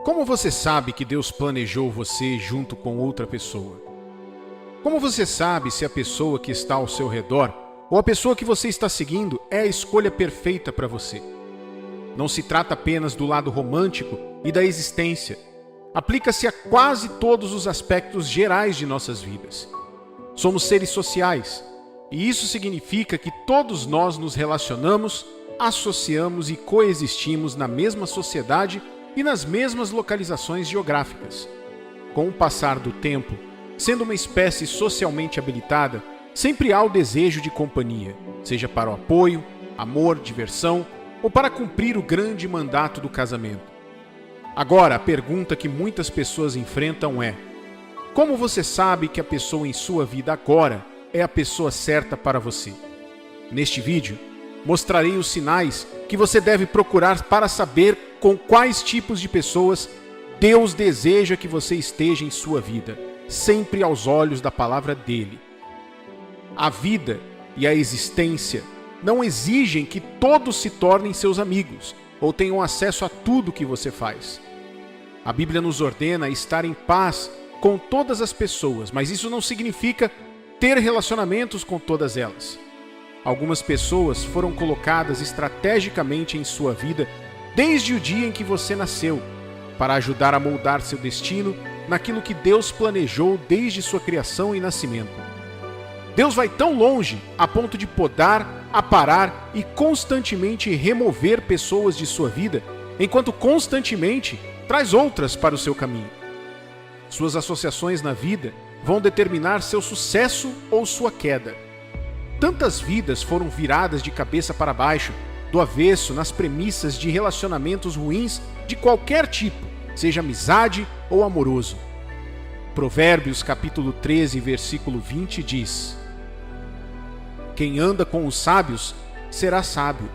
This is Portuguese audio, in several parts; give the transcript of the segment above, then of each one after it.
Como você sabe que Deus planejou você junto com outra pessoa? Como você sabe se a pessoa que está ao seu redor ou a pessoa que você está seguindo é a escolha perfeita para você? Não se trata apenas do lado romântico e da existência. Aplica-se a quase todos os aspectos gerais de nossas vidas. Somos seres sociais, e isso significa que todos nós nos relacionamos, associamos e coexistimos na mesma sociedade e nas mesmas localizações geográficas. Com o passar do tempo, sendo uma espécie socialmente habilitada, sempre há o desejo de companhia, seja para o apoio, amor, diversão ou para cumprir o grande mandato do casamento. Agora, a pergunta que muitas pessoas enfrentam é: como você sabe que a pessoa em sua vida agora é a pessoa certa para você? Neste vídeo, mostrarei os sinais que você deve procurar para saber com quais tipos de pessoas Deus deseja que você esteja em sua vida, sempre aos olhos da palavra dele. A vida e a existência não exigem que todos se tornem seus amigos ou tenham acesso a tudo que você faz. A Bíblia nos ordena estar em paz com todas as pessoas, mas isso não significa ter relacionamentos com todas elas. Algumas pessoas foram colocadas estrategicamente em sua vida desde o dia em que você nasceu, para ajudar a moldar seu destino naquilo que Deus planejou desde sua criação e nascimento. Deus vai tão longe a ponto de podar, aparar e constantemente remover pessoas de sua vida, enquanto constantemente traz outras para o seu caminho. Suas associações na vida vão determinar seu sucesso ou sua queda. Tantas vidas foram viradas de cabeça para baixo, do avesso, nas premissas de relacionamentos ruins de qualquer tipo, seja amizade ou amoroso. Provérbios capítulo 13, versículo 20 diz: quem anda com os sábios será sábio,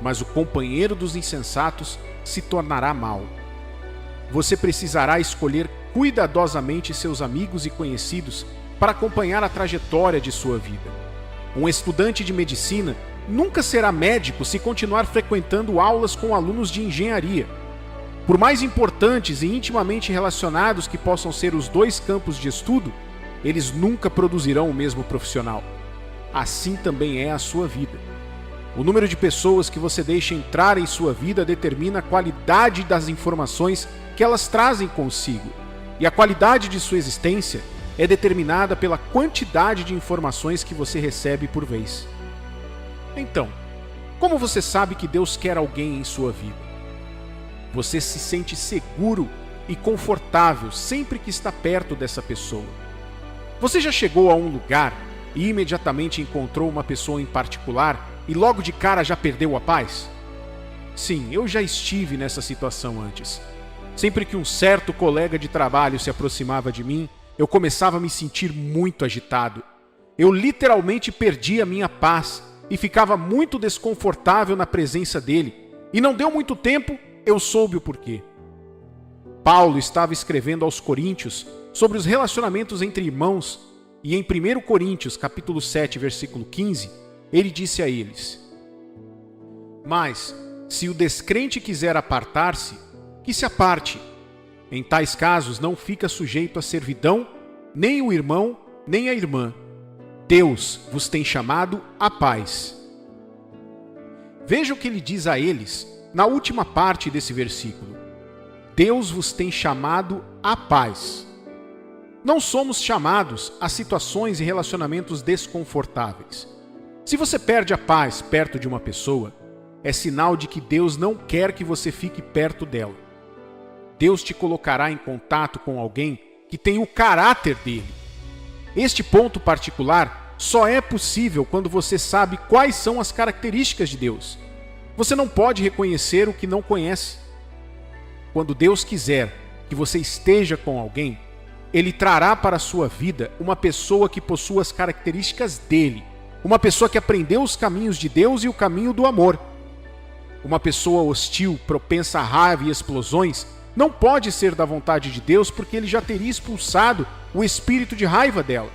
mas o companheiro dos insensatos se tornará mau. Você precisará escolher cuidadosamente seus amigos e conhecidos para acompanhar a trajetória de sua vida. Um estudante de medicina nunca será médico se continuar frequentando aulas com alunos de engenharia. Por mais importantes e intimamente relacionados que possam ser os dois campos de estudo, eles nunca produzirão o mesmo profissional. Assim também é a sua vida. O número de pessoas que você deixa entrar em sua vida determina a qualidade das informações que elas trazem consigo, e a qualidade de sua existência é determinada pela quantidade de informações que você recebe por vez. Então, como você sabe que Deus quer alguém em sua vida? Você se sente seguro e confortável sempre que está perto dessa pessoa. Você já chegou a um lugar e imediatamente encontrou uma pessoa em particular e logo de cara já perdeu a paz? Sim, eu já estive nessa situação antes. Sempre que um certo colega de trabalho se aproximava de mim, eu começava a me sentir muito agitado. Eu literalmente perdia a minha paz e ficava muito desconfortável na presença dele. E não deu muito tempo, eu soube o porquê. Paulo estava escrevendo aos Coríntios sobre os relacionamentos entre irmãos, e em 1 Coríntios, capítulo 7, versículo 15, ele disse a eles: mas, se o descrente quiser apartar-se, que se aparte. Em tais casos não fica sujeito à servidão, nem o irmão, nem a irmã. Deus vos tem chamado à paz. Veja o que ele diz a eles na última parte desse versículo. Deus vos tem chamado à paz. Não somos chamados a situações e relacionamentos desconfortáveis. Se você perde a paz perto de uma pessoa, é sinal de que Deus não quer que você fique perto dela. Deus te colocará em contato com alguém que tem o caráter dele. Este ponto particular só é possível quando você sabe quais são as características de Deus. Você não pode reconhecer o que não conhece. Quando Deus quiser que você esteja com alguém, Ele trará para a sua vida uma pessoa que possua as características dele. Uma pessoa que aprendeu os caminhos de Deus e o caminho do amor. Uma pessoa hostil, propensa a raiva e explosões, não pode ser da vontade de Deus porque ele já teria expulsado o espírito de raiva dela.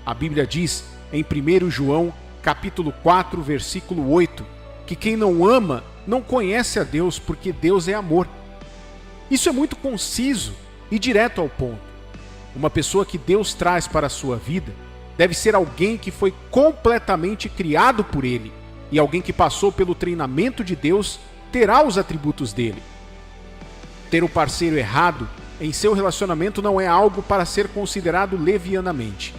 A Bíblia diz, em 1 João, capítulo 4, versículo 8, que quem não ama não conhece a Deus porque Deus é amor. Isso é muito conciso e direto ao ponto. Uma pessoa que Deus traz para a sua vida deve ser alguém que foi completamente criado por Ele, e alguém que passou pelo treinamento de Deus terá os atributos dele. Ter o parceiro errado em seu relacionamento não é algo para ser considerado levianamente.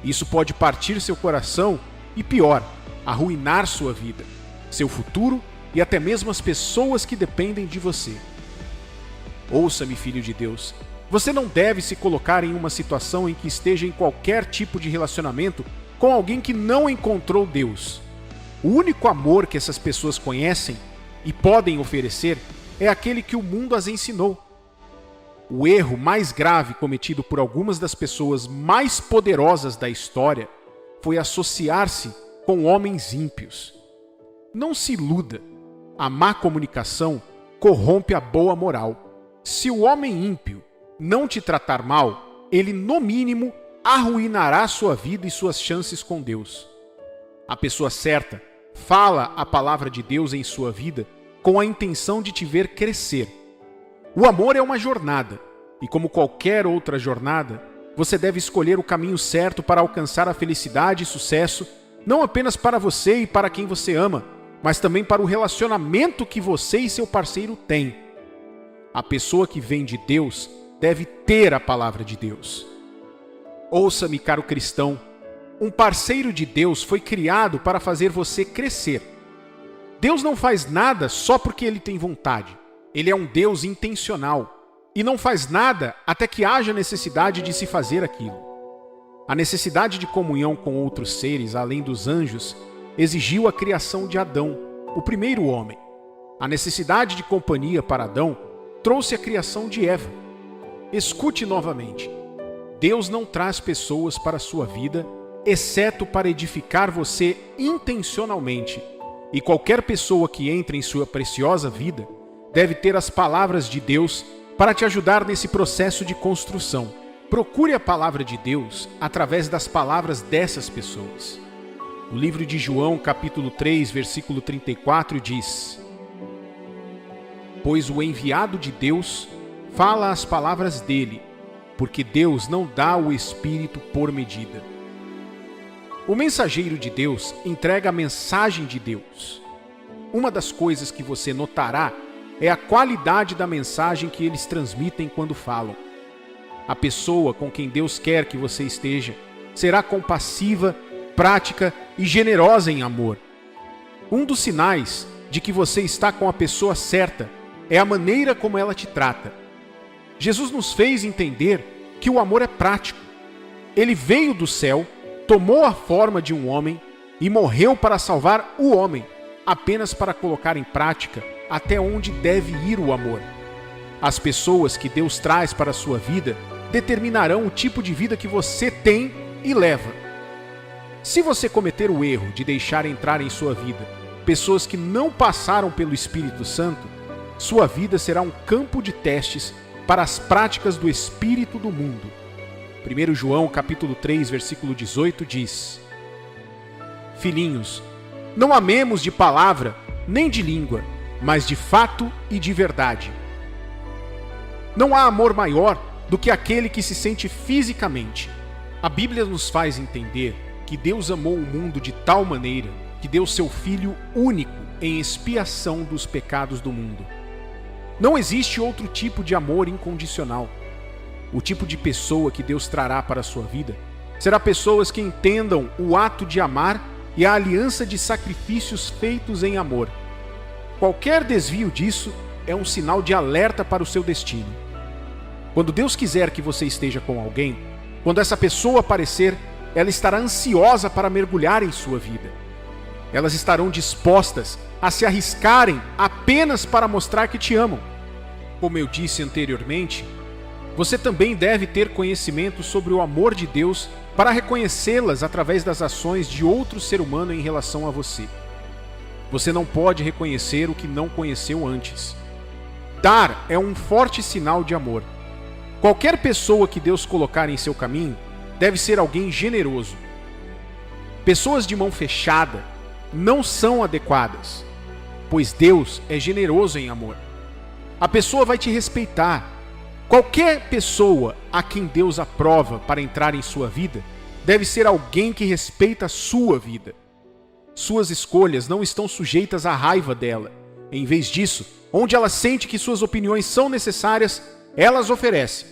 Isso pode partir seu coração e, pior, arruinar sua vida, seu futuro e até mesmo as pessoas que dependem de você. Ouça-me, filho de Deus. Você não deve se colocar em uma situação em que esteja em qualquer tipo de relacionamento com alguém que não encontrou Deus. O único amor que essas pessoas conhecem e podem oferecer é aquele que o mundo as ensinou. O erro mais grave cometido por algumas das pessoas mais poderosas da história foi associar-se com homens ímpios. Não se iluda. A má comunicação corrompe a boa moral. Se o homem ímpio não te tratar mal, ele, no mínimo, arruinará sua vida e suas chances com Deus. A pessoa certa fala a palavra de Deus em sua vida com a intenção de te ver crescer. O amor é uma jornada, e como qualquer outra jornada, você deve escolher o caminho certo para alcançar a felicidade e sucesso, não apenas para você e para quem você ama, mas também para o relacionamento que você e seu parceiro têm. A pessoa que vem de Deus deve ter a palavra de Deus. Ouça-me, caro cristão, um parceiro de Deus foi criado para fazer você crescer. Deus não faz nada só porque Ele tem vontade. Ele é um Deus intencional e não faz nada até que haja necessidade de se fazer aquilo. A necessidade de comunhão com outros seres, além dos anjos, exigiu a criação de Adão, o primeiro homem. A necessidade de companhia para Adão trouxe a criação de Eva. Escute novamente. Deus não traz pessoas para a sua vida, exceto para edificar você intencionalmente. E qualquer pessoa que entre em sua preciosa vida deve ter as palavras de Deus para te ajudar nesse processo de construção. Procure a palavra de Deus através das palavras dessas pessoas. O livro de João, capítulo 3, versículo 34 diz: Pois o enviado de Deus fala as palavras dele, porque Deus não dá o Espírito por medida. O mensageiro de Deus entrega a mensagem de Deus. Uma das coisas que você notará é a qualidade da mensagem que eles transmitem quando falam. A pessoa com quem Deus quer que você esteja será compassiva, prática e generosa em amor. Um dos sinais de que você está com a pessoa certa é a maneira como ela te trata. Jesus nos fez entender que o amor é prático. Ele veio do céu, tomou a forma de um homem e morreu para salvar o homem, apenas para colocar em prática até onde deve ir o amor. As pessoas que Deus traz para a sua vida determinarão o tipo de vida que você tem e leva. Se você cometer o erro de deixar entrar em sua vida pessoas que não passaram pelo Espírito Santo, sua vida será um campo de testes para as práticas do espírito do mundo. 1 João capítulo 3, versículo 18 diz: Filhinhos, não amemos de palavra nem de língua, mas de fato e de verdade. Não há amor maior do que aquele que se sente fisicamente. A Bíblia nos faz entender que Deus amou o mundo de tal maneira que deu seu Filho único em expiação dos pecados do mundo. Não existe outro tipo de amor incondicional. O tipo de pessoa que Deus trará para a sua vida será pessoas que entendam o ato de amar e a aliança de sacrifícios feitos em amor. Qualquer desvio disso é um sinal de alerta para o seu destino. Quando Deus quiser que você esteja com alguém, quando essa pessoa aparecer, ela estará ansiosa para mergulhar em sua vida. Elas estarão dispostas a se arriscarem apenas para mostrar que te amam. Como eu disse anteriormente, você também deve ter conhecimento sobre o amor de Deus para reconhecê-las através das ações de outro ser humano em relação a você. Você não pode reconhecer o que não conheceu antes. Dar é um forte sinal de amor. Qualquer pessoa que Deus colocar em seu caminho deve ser alguém generoso. Pessoas de mão fechada não são adequadas, pois Deus é generoso em amor. A pessoa vai te respeitar. Qualquer pessoa a quem Deus aprova para entrar em sua vida deve ser alguém que respeita a sua vida. Suas escolhas não estão sujeitas à raiva dela. Em vez disso, onde ela sente que suas opiniões são necessárias, ela as oferece.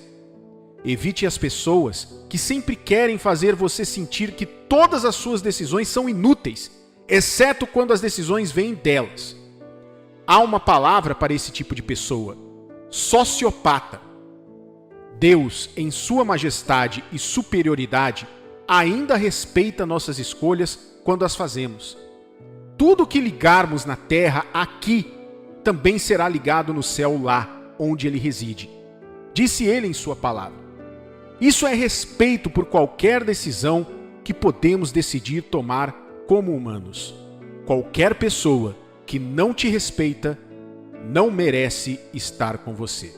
Evite as pessoas que sempre querem fazer você sentir que todas as suas decisões são inúteis, exceto quando as decisões vêm delas. Há uma palavra para esse tipo de pessoa: sociopata. Deus, em sua majestade e superioridade, ainda respeita nossas escolhas quando as fazemos. Tudo que ligarmos na terra aqui também será ligado no céu lá, onde ele reside. Disse ele em sua palavra. Isso é respeito por qualquer decisão que podemos decidir tomar como humanos. Qualquer pessoa que não te respeita não merece estar com você.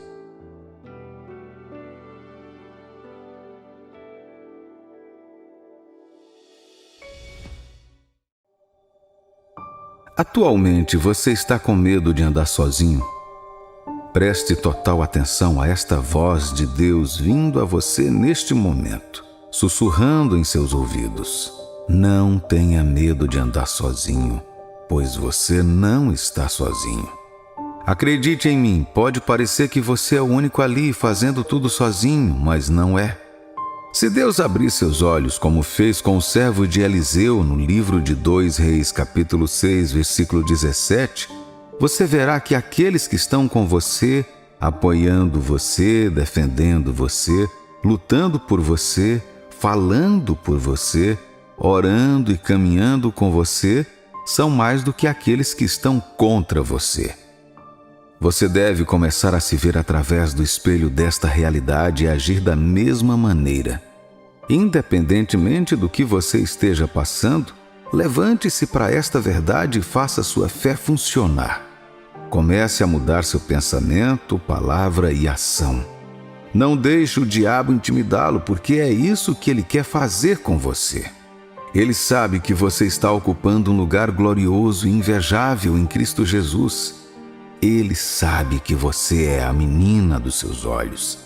Atualmente você está com medo de andar sozinho? Preste total atenção a esta voz de Deus vindo a você neste momento, sussurrando em seus ouvidos. Não tenha medo de andar sozinho, pois você não está sozinho. Acredite em mim, pode parecer que você é o único ali fazendo tudo sozinho, mas não é. Se Deus abrir seus olhos, como fez com o servo de Eliseu no livro de 2 Reis, capítulo 6, versículo 17, você verá que aqueles que estão com você, apoiando você, defendendo você, lutando por você, falando por você, orando e caminhando com você, são mais do que aqueles que estão contra você. Você deve começar a se ver através do espelho desta realidade e agir da mesma maneira. Independentemente do que você esteja passando, levante-se para esta verdade e faça sua fé funcionar. Comece a mudar seu pensamento, palavra e ação. Não deixe o diabo intimidá-lo, porque é isso que ele quer fazer com você. Ele sabe que você está ocupando um lugar glorioso e invejável em Cristo Jesus. Ele sabe que você é a menina dos seus olhos.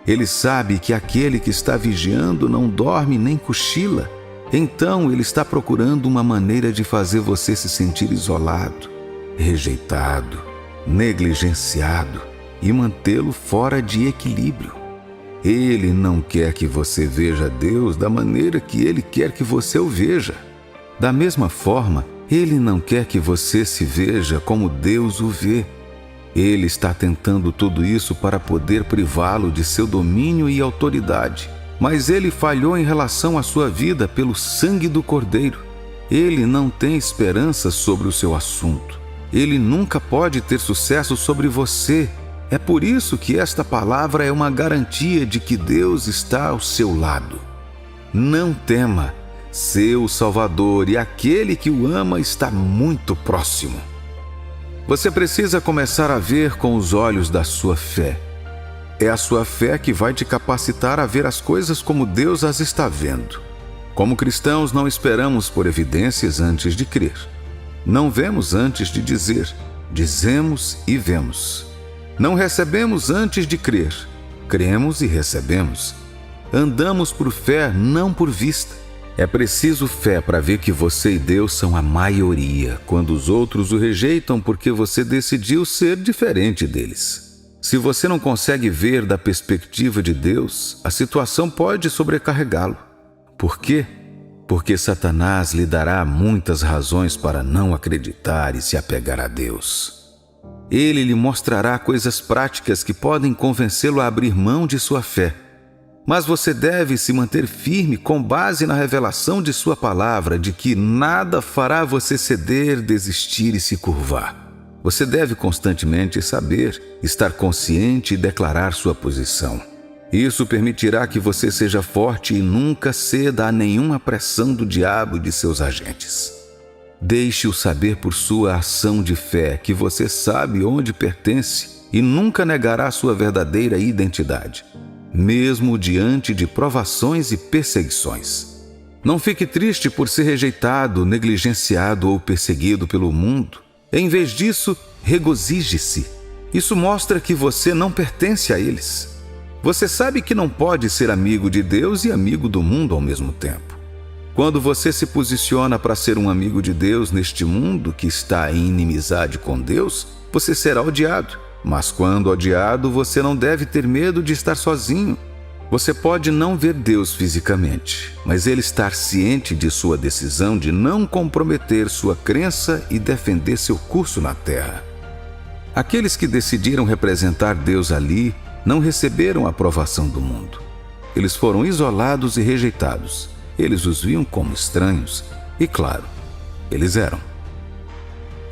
Ele sabe que aquele que está vigiando não dorme nem cochila. Então ele está procurando uma maneira de fazer você se sentir isolado, rejeitado, negligenciado e mantê-lo fora de equilíbrio. Ele não quer que você veja Deus da maneira que ele quer que você o veja. Da mesma forma, ele não quer que você se veja como Deus o vê. Ele está tentando tudo isso para poder privá-lo de seu domínio e autoridade. Mas ele falhou em relação à sua vida pelo sangue do Cordeiro. Ele não tem esperança sobre o seu assunto. Ele nunca pode ter sucesso sobre você. É por isso que esta palavra é uma garantia de que Deus está ao seu lado. Não tema. Seu Salvador e aquele que o ama está muito próximo. Você precisa começar a ver com os olhos da sua fé. É a sua fé que vai te capacitar a ver as coisas como Deus as está vendo. Como cristãos, não esperamos por evidências antes de crer. Não vemos antes de dizer, dizemos e vemos. Não recebemos antes de crer, cremos e recebemos. Andamos por fé, não por vista. É preciso fé para ver que você e Deus são a maioria, quando os outros o rejeitam porque você decidiu ser diferente deles. Se você não consegue ver da perspectiva de Deus, a situação pode sobrecarregá-lo. Por quê? Porque Satanás lhe dará muitas razões para não acreditar e se apegar a Deus. Ele lhe mostrará coisas práticas que podem convencê-lo a abrir mão de sua fé. Mas você deve se manter firme com base na revelação de sua palavra de que nada fará você ceder, desistir e se curvar. Você deve constantemente saber, estar consciente e declarar sua posição. Isso permitirá que você seja forte e nunca ceda a nenhuma pressão do diabo e de seus agentes. Deixe-o saber por sua ação de fé que você sabe onde pertence e nunca negará sua verdadeira identidade, mesmo diante de provações e perseguições. Não fique triste por ser rejeitado, negligenciado ou perseguido pelo mundo. Em vez disso, regozije-se. Isso mostra que você não pertence a eles. Você sabe que não pode ser amigo de Deus e amigo do mundo ao mesmo tempo. Quando você se posiciona para ser um amigo de Deus neste mundo que está em inimizade com Deus, você será odiado. Mas quando odiado, você não deve ter medo de estar sozinho. Você pode não ver Deus fisicamente, mas Ele está ciente de sua decisão de não comprometer sua crença e defender seu curso na terra. Aqueles que decidiram representar Deus ali não receberam a aprovação do mundo. Eles foram isolados e rejeitados. Eles os viam como estranhos, e claro, eles eram.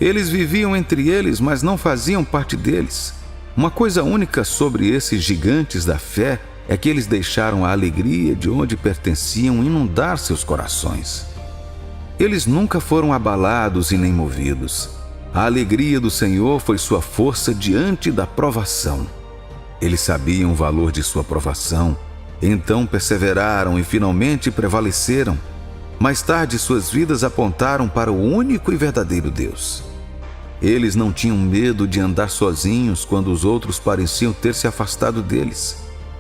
Eles viviam entre eles, mas não faziam parte deles. Uma coisa única sobre esses gigantes da fé é que eles deixaram a alegria de onde pertenciam inundar seus corações. Eles nunca foram abalados e nem movidos. A alegria do Senhor foi sua força diante da provação. Eles sabiam o valor de sua provação, então perseveraram e finalmente prevaleceram. Mais tarde, suas vidas apontaram para o único e verdadeiro Deus. Eles não tinham medo de andar sozinhos quando os outros pareciam ter se afastado deles.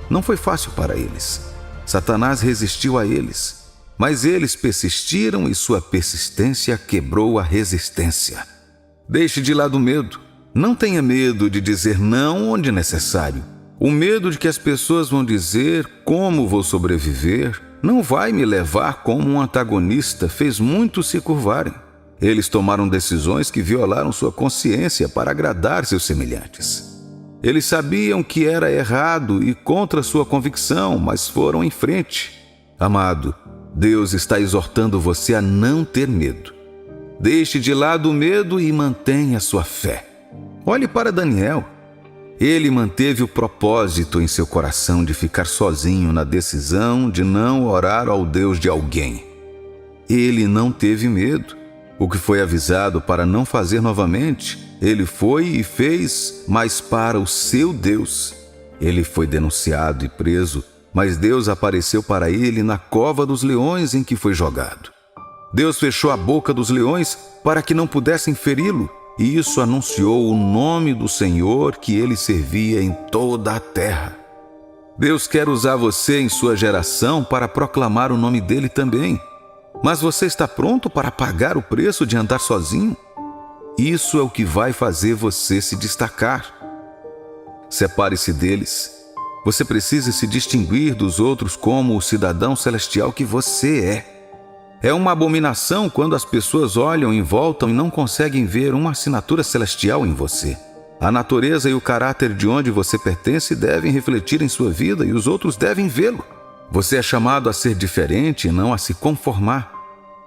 Não foi fácil para eles. Satanás resistiu a eles, mas eles persistiram e sua persistência quebrou a resistência. Deixe de lado o medo. Não tenha medo de dizer não onde necessário. O medo de que as pessoas vão dizer como vou sobreviver não vai me levar como um antagonista fez muitos se curvarem. Eles tomaram decisões que violaram sua consciência para agradar seus semelhantes. Eles sabiam que era errado e contra sua convicção, mas foram em frente. Amado, Deus está exortando você a não ter medo. Deixe de lado o medo e mantenha sua fé. Olhe para Daniel. Ele manteve o propósito em seu coração de ficar sozinho na decisão de não orar ao Deus de alguém. Ele não teve medo. O que foi avisado para não fazer novamente, ele foi e fez, mas para o seu Deus. Ele foi denunciado e preso, mas Deus apareceu para ele na cova dos leões em que foi jogado. Deus fechou a boca dos leões para que não pudessem feri-lo, e isso anunciou o nome do Senhor que ele servia em toda a terra. Deus quer usar você em sua geração para proclamar o nome dele também. Mas você está pronto para pagar o preço de andar sozinho? Isso é o que vai fazer você se destacar. Separe-se deles. Você precisa se distinguir dos outros como o cidadão celestial que você é. É uma abominação quando as pessoas olham em volta e não conseguem ver uma assinatura celestial em você. A natureza e o caráter de onde você pertence devem refletir em sua vida e os outros devem vê-lo. Você é chamado a ser diferente e não a se conformar.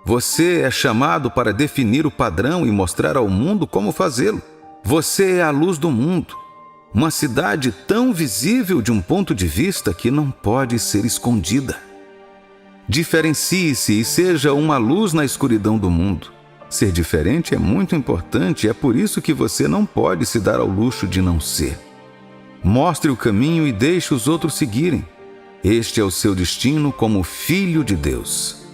Você é chamado para definir o padrão e mostrar ao mundo como fazê-lo. Você é a luz do mundo. Uma cidade tão visível de um ponto de vista que não pode ser escondida. Diferencie-se e seja uma luz na escuridão do mundo. Ser diferente é muito importante e é por isso que você não pode se dar ao luxo de não ser. Mostre o caminho e deixe os outros seguirem. Este é o seu destino como filho de Deus.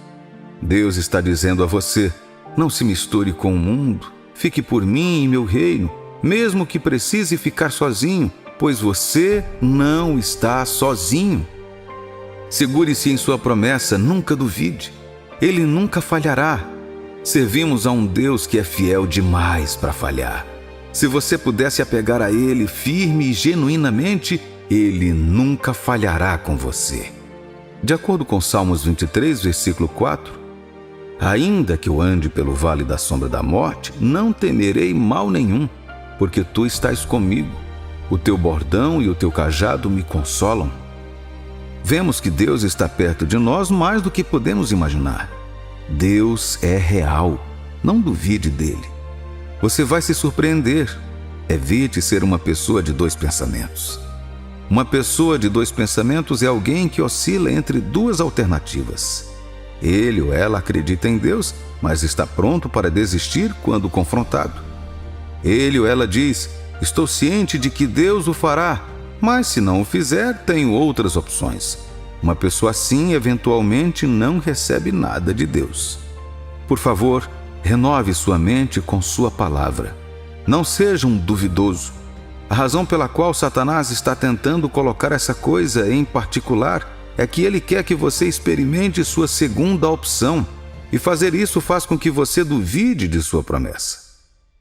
Deus está dizendo a você: não se misture com o mundo, fique por mim e meu reino, mesmo que precise ficar sozinho, pois você não está sozinho. Segure-se em sua promessa, nunca duvide. Ele nunca falhará. Servimos a um Deus que é fiel demais para falhar. Se você pudesse apegar a Ele firme e genuinamente, Ele nunca falhará com você. De acordo com Salmos 23, versículo 4, ainda que eu ande pelo vale da sombra da morte, não temerei mal nenhum, porque tu estás comigo. O teu bordão e o teu cajado me consolam. Vemos que Deus está perto de nós mais do que podemos imaginar. Deus é real. Não duvide dele. Você vai se surpreender. Evite ser uma pessoa de dois pensamentos. Uma pessoa de dois pensamentos é alguém que oscila entre duas alternativas. Ele ou ela acredita em Deus, mas está pronto para desistir quando confrontado. Ele ou ela diz: estou ciente de que Deus o fará, mas se não o fizer, tenho outras opções. Uma pessoa assim, eventualmente, não recebe nada de Deus. Por favor, renove sua mente com sua palavra. Não seja um duvidoso. A razão pela qual Satanás está tentando colocar essa coisa em particular é que ele quer que você experimente sua segunda opção, e fazer isso faz com que você duvide de sua promessa.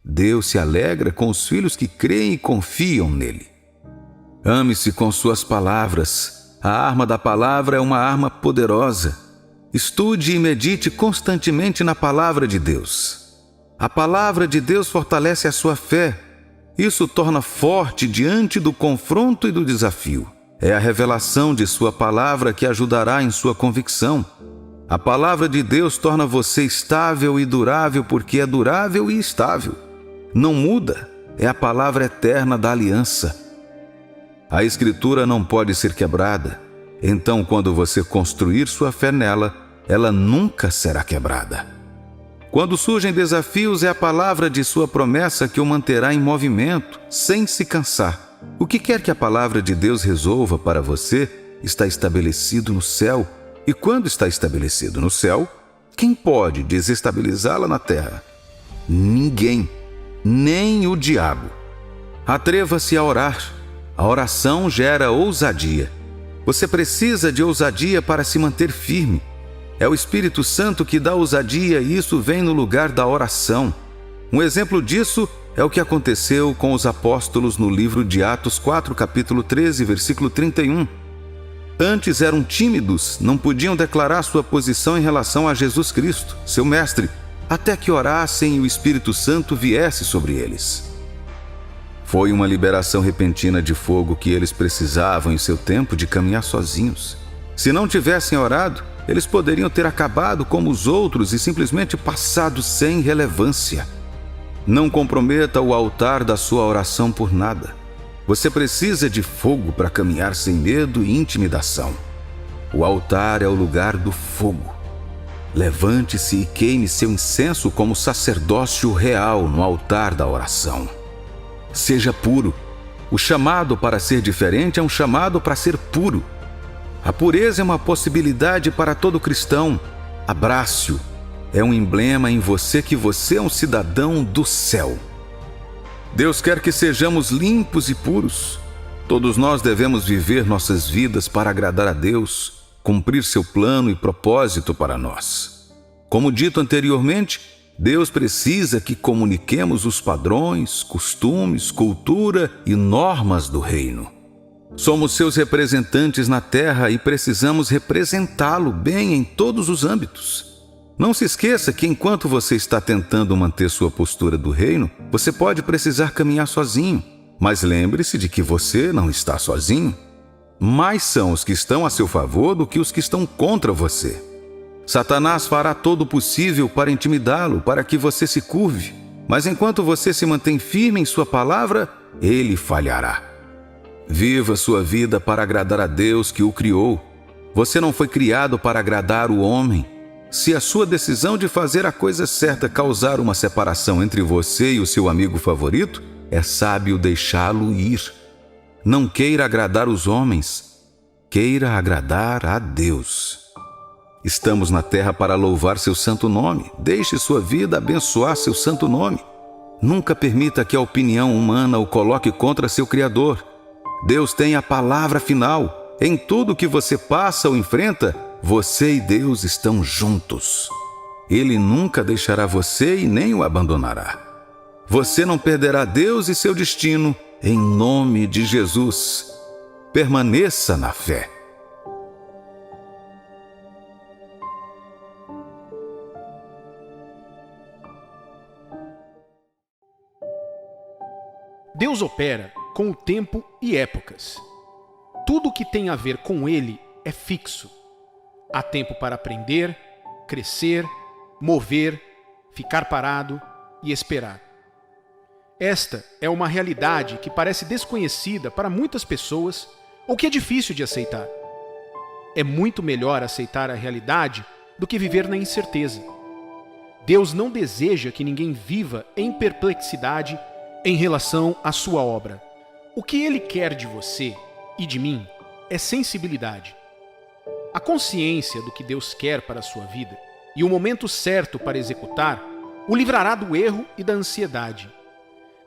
Deus se alegra com os filhos que creem e confiam nele. Ame-se com suas palavras. A arma da palavra é uma arma poderosa. Estude e medite constantemente na palavra de Deus. A palavra de Deus fortalece a sua fé. Isso torna forte diante do confronto e do desafio. É a revelação de sua palavra que ajudará em sua convicção. A palavra de Deus torna você estável e durável porque é durável e estável. Não muda, é a palavra eterna da aliança. A Escritura não pode ser quebrada. Então, quando você construir sua fé nela, ela nunca será quebrada. Quando surgem desafios, é a palavra de sua promessa que o manterá em movimento, sem se cansar. O que quer que a palavra de Deus resolva para você está estabelecido no céu. E quando está estabelecido no céu, quem pode desestabilizá-la na terra? Ninguém, nem o diabo. Atreva-se a orar. A oração gera ousadia. Você precisa de ousadia para se manter firme. É o Espírito Santo que dá ousadia e isso vem no lugar da oração. Um exemplo disso é o que aconteceu com os apóstolos no livro de Atos 4, capítulo 13, versículo 31. Antes eram tímidos, não podiam declarar sua posição em relação a Jesus Cristo, seu mestre, até que orassem e o Espírito Santo viesse sobre eles. Foi uma liberação repentina de fogo que eles precisavam em seu tempo de caminhar sozinhos. Se não tivessem orado, eles poderiam ter acabado como os outros e simplesmente passado sem relevância. Não comprometa o altar da sua oração por nada. Você precisa de fogo para caminhar sem medo e intimidação. O altar é o lugar do fogo. Levante-se e queime seu incenso como sacerdócio real no altar da oração. Seja puro. O chamado para ser diferente é um chamado para ser puro. A pureza é uma possibilidade para todo cristão. Abrace-o. É um emblema em você que você é um cidadão do céu. Deus quer que sejamos limpos e puros. Todos nós devemos viver nossas vidas para agradar a Deus, cumprir seu plano e propósito para nós. Como dito anteriormente, Deus precisa que comuniquemos os padrões, costumes, cultura e normas do reino. Somos seus representantes na terra e precisamos representá-lo bem em todos os âmbitos. Não se esqueça que enquanto você está tentando manter sua postura do reino, você pode precisar caminhar sozinho. Mas lembre-se de que você não está sozinho. Mais são os que estão a seu favor do que os que estão contra você. Satanás fará todo o possível para intimidá-lo, para que você se curve. Mas enquanto você se mantém firme em sua palavra, ele falhará. Viva sua vida para agradar a Deus que o criou. Você não foi criado para agradar o homem. Se a sua decisão de fazer a coisa certa causar uma separação entre você e o seu amigo favorito, é sábio deixá-lo ir. Não queira agradar os homens, queira agradar a Deus. Estamos na terra para louvar seu santo nome. Deixe sua vida abençoar seu santo nome. Nunca permita que a opinião humana o coloque contra seu Criador. Deus tem a palavra final. Em tudo que você passa ou enfrenta, você e Deus estão juntos. Ele nunca deixará você e nem o abandonará. Você não perderá Deus e seu destino, em nome de Jesus. Permaneça na fé. Deus opera com o tempo e épocas. Tudo que tem a ver com Ele é fixo. Há tempo para aprender, crescer, mover, ficar parado e esperar. Esta é uma realidade que parece desconhecida para muitas pessoas ou que é difícil de aceitar. É muito melhor aceitar a realidade do que viver na incerteza. Deus não deseja que ninguém viva em perplexidade em relação à sua obra. O que Ele quer de você e de mim é sensibilidade. A consciência do que Deus quer para a sua vida e o momento certo para executar o livrará do erro e da ansiedade.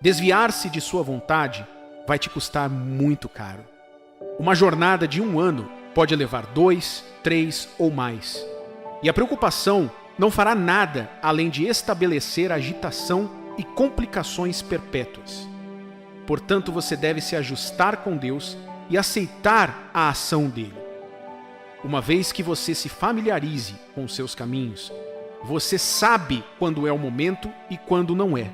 Desviar-se de sua vontade vai te custar muito caro. Uma jornada de 1 ano pode levar 2, 3 ou mais. E a preocupação não fará nada além de estabelecer agitação e complicações perpétuas. Portanto, você deve se ajustar com Deus e aceitar a ação dele. Uma vez que você se familiarize com os seus caminhos, você sabe quando é o momento e quando não é.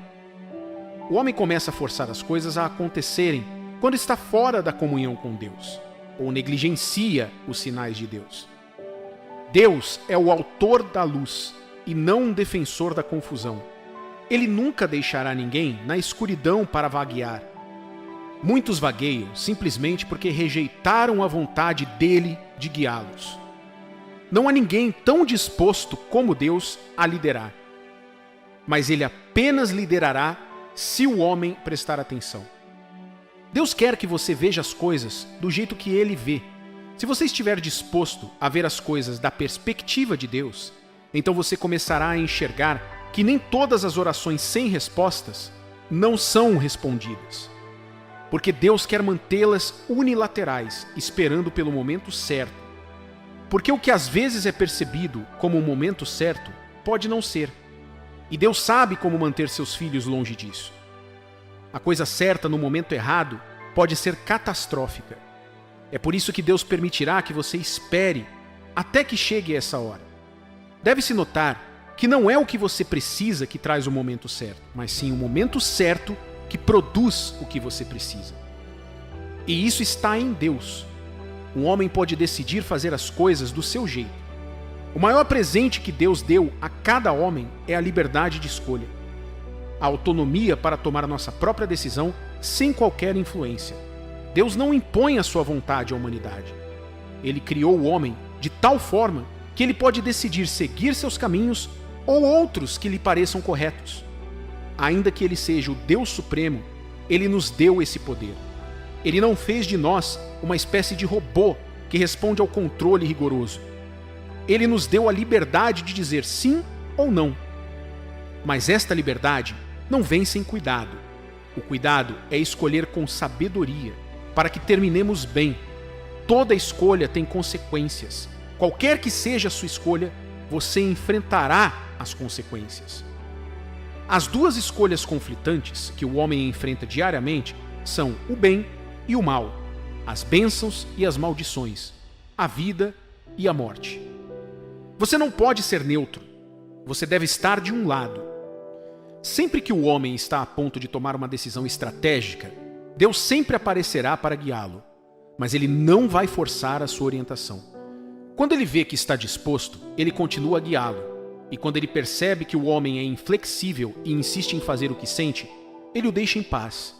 O homem começa a forçar as coisas a acontecerem quando está fora da comunhão com Deus, ou negligencia os sinais de Deus. Deus é o autor da luz e não um defensor da confusão. Ele nunca deixará ninguém na escuridão para vaguear. Muitos vagueiam simplesmente porque rejeitaram a vontade dele de guiá-los. Não há ninguém tão disposto como Deus a liderar. Mas ele apenas liderará se o homem prestar atenção. Deus quer que você veja as coisas do jeito que ele vê. Se você estiver disposto a ver as coisas da perspectiva de Deus, então você começará a enxergar que nem todas as orações sem respostas não são respondidas. Porque Deus quer mantê-las unilaterais, esperando pelo momento certo. Porque o que às vezes é percebido como o momento certo, pode não ser. E Deus sabe como manter seus filhos longe disso. A coisa certa no momento errado pode ser catastrófica. É por isso que Deus permitirá que você espere até que chegue essa hora. Deve-se notar que não é o que você precisa que traz o momento certo, mas sim o momento certo que produz o que você precisa. E isso está em Deus. Um homem pode decidir fazer as coisas do seu jeito. O maior presente que Deus deu a cada homem é a liberdade de escolha. A autonomia para tomar nossa própria decisão sem qualquer influência. Deus não impõe a sua vontade à humanidade. Ele criou o homem de tal forma que ele pode decidir seguir seus caminhos ou outros que lhe pareçam corretos. Ainda que ele seja o Deus Supremo, ele nos deu esse poder. Ele não fez de nós uma espécie de robô que responde ao controle rigoroso. Ele nos deu a liberdade de dizer sim ou não. Mas esta liberdade não vem sem cuidado. O cuidado é escolher com sabedoria, para que terminemos bem. Toda escolha tem consequências. Qualquer que seja a sua escolha, você enfrentará as consequências. As duas escolhas conflitantes que o homem enfrenta diariamente são o bem e o mal, as bênçãos e as maldições, a vida e a morte. Você não pode ser neutro. Você deve estar de um lado. Sempre que o homem está a ponto de tomar uma decisão estratégica, Deus sempre aparecerá para guiá-lo, mas ele não vai forçar a sua orientação. Quando ele vê que está disposto, ele continua a guiá-lo, e quando ele percebe que o homem é inflexível e insiste em fazer o que sente, ele o deixa em paz.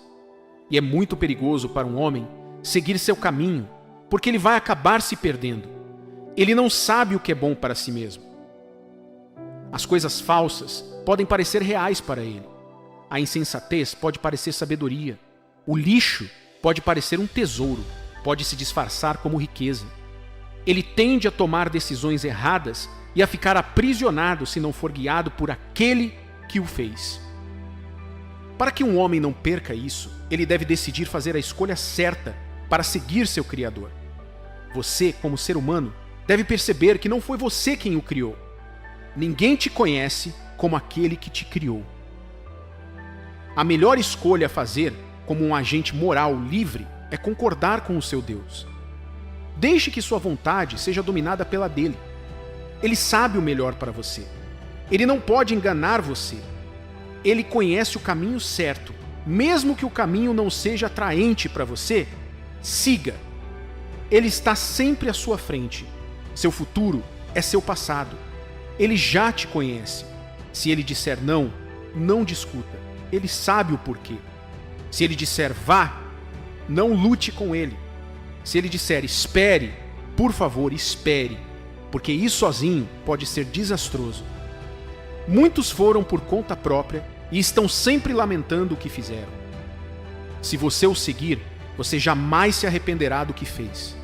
E é muito perigoso para um homem seguir seu caminho, porque ele vai acabar se perdendo. Ele não sabe o que é bom para si mesmo. As coisas falsas podem parecer reais para ele. A insensatez pode parecer sabedoria. O lixo pode parecer um tesouro, pode se disfarçar como riqueza. Ele tende a tomar decisões erradas e a ficar aprisionado se não for guiado por aquele que o fez. Para que um homem não perca isso, ele deve decidir fazer a escolha certa para seguir seu Criador. Você, como ser humano, deve perceber que não foi você quem o criou. Ninguém te conhece como aquele que te criou. A melhor escolha a fazer, como um agente moral livre, é concordar com o seu Deus. Deixe que sua vontade seja dominada pela dele. Ele sabe o melhor para você. Ele não pode enganar você. Ele conhece o caminho certo. Mesmo que o caminho não seja atraente para você, siga. Ele está sempre à sua frente. Seu futuro é seu passado. Ele já te conhece. Se ele disser não, não discuta. Ele sabe o porquê. Se ele disser vá, não lute com ele. Se ele disser espere, por favor, espere, porque ir sozinho pode ser desastroso. Muitos foram por conta própria e estão sempre lamentando o que fizeram. Se você o seguir, você jamais se arrependerá do que fez.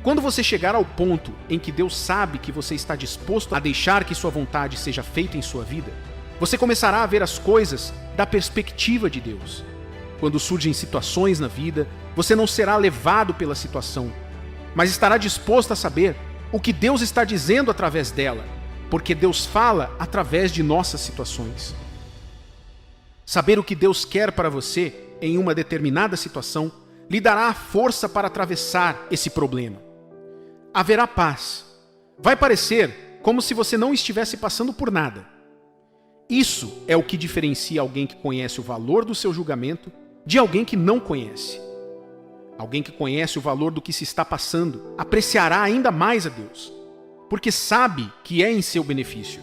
Quando você chegar ao ponto em que Deus sabe que você está disposto a deixar que sua vontade seja feita em sua vida, você começará a ver as coisas da perspectiva de Deus. quando surgem situações na vida, você não será levado pela situação, mas estará disposto a saber o que Deus está dizendo através dela, porque Deus fala através de nossas situações. Saber o que Deus quer para você em uma determinada situação lhe dará a força para atravessar esse problema. Haverá paz. Vai parecer como se você não estivesse passando por nada. Isso é o que diferencia alguém que conhece o valor do seu julgamento de alguém que não conhece. Alguém que conhece o valor do que se está passando apreciará ainda mais a Deus, porque sabe que é em seu benefício.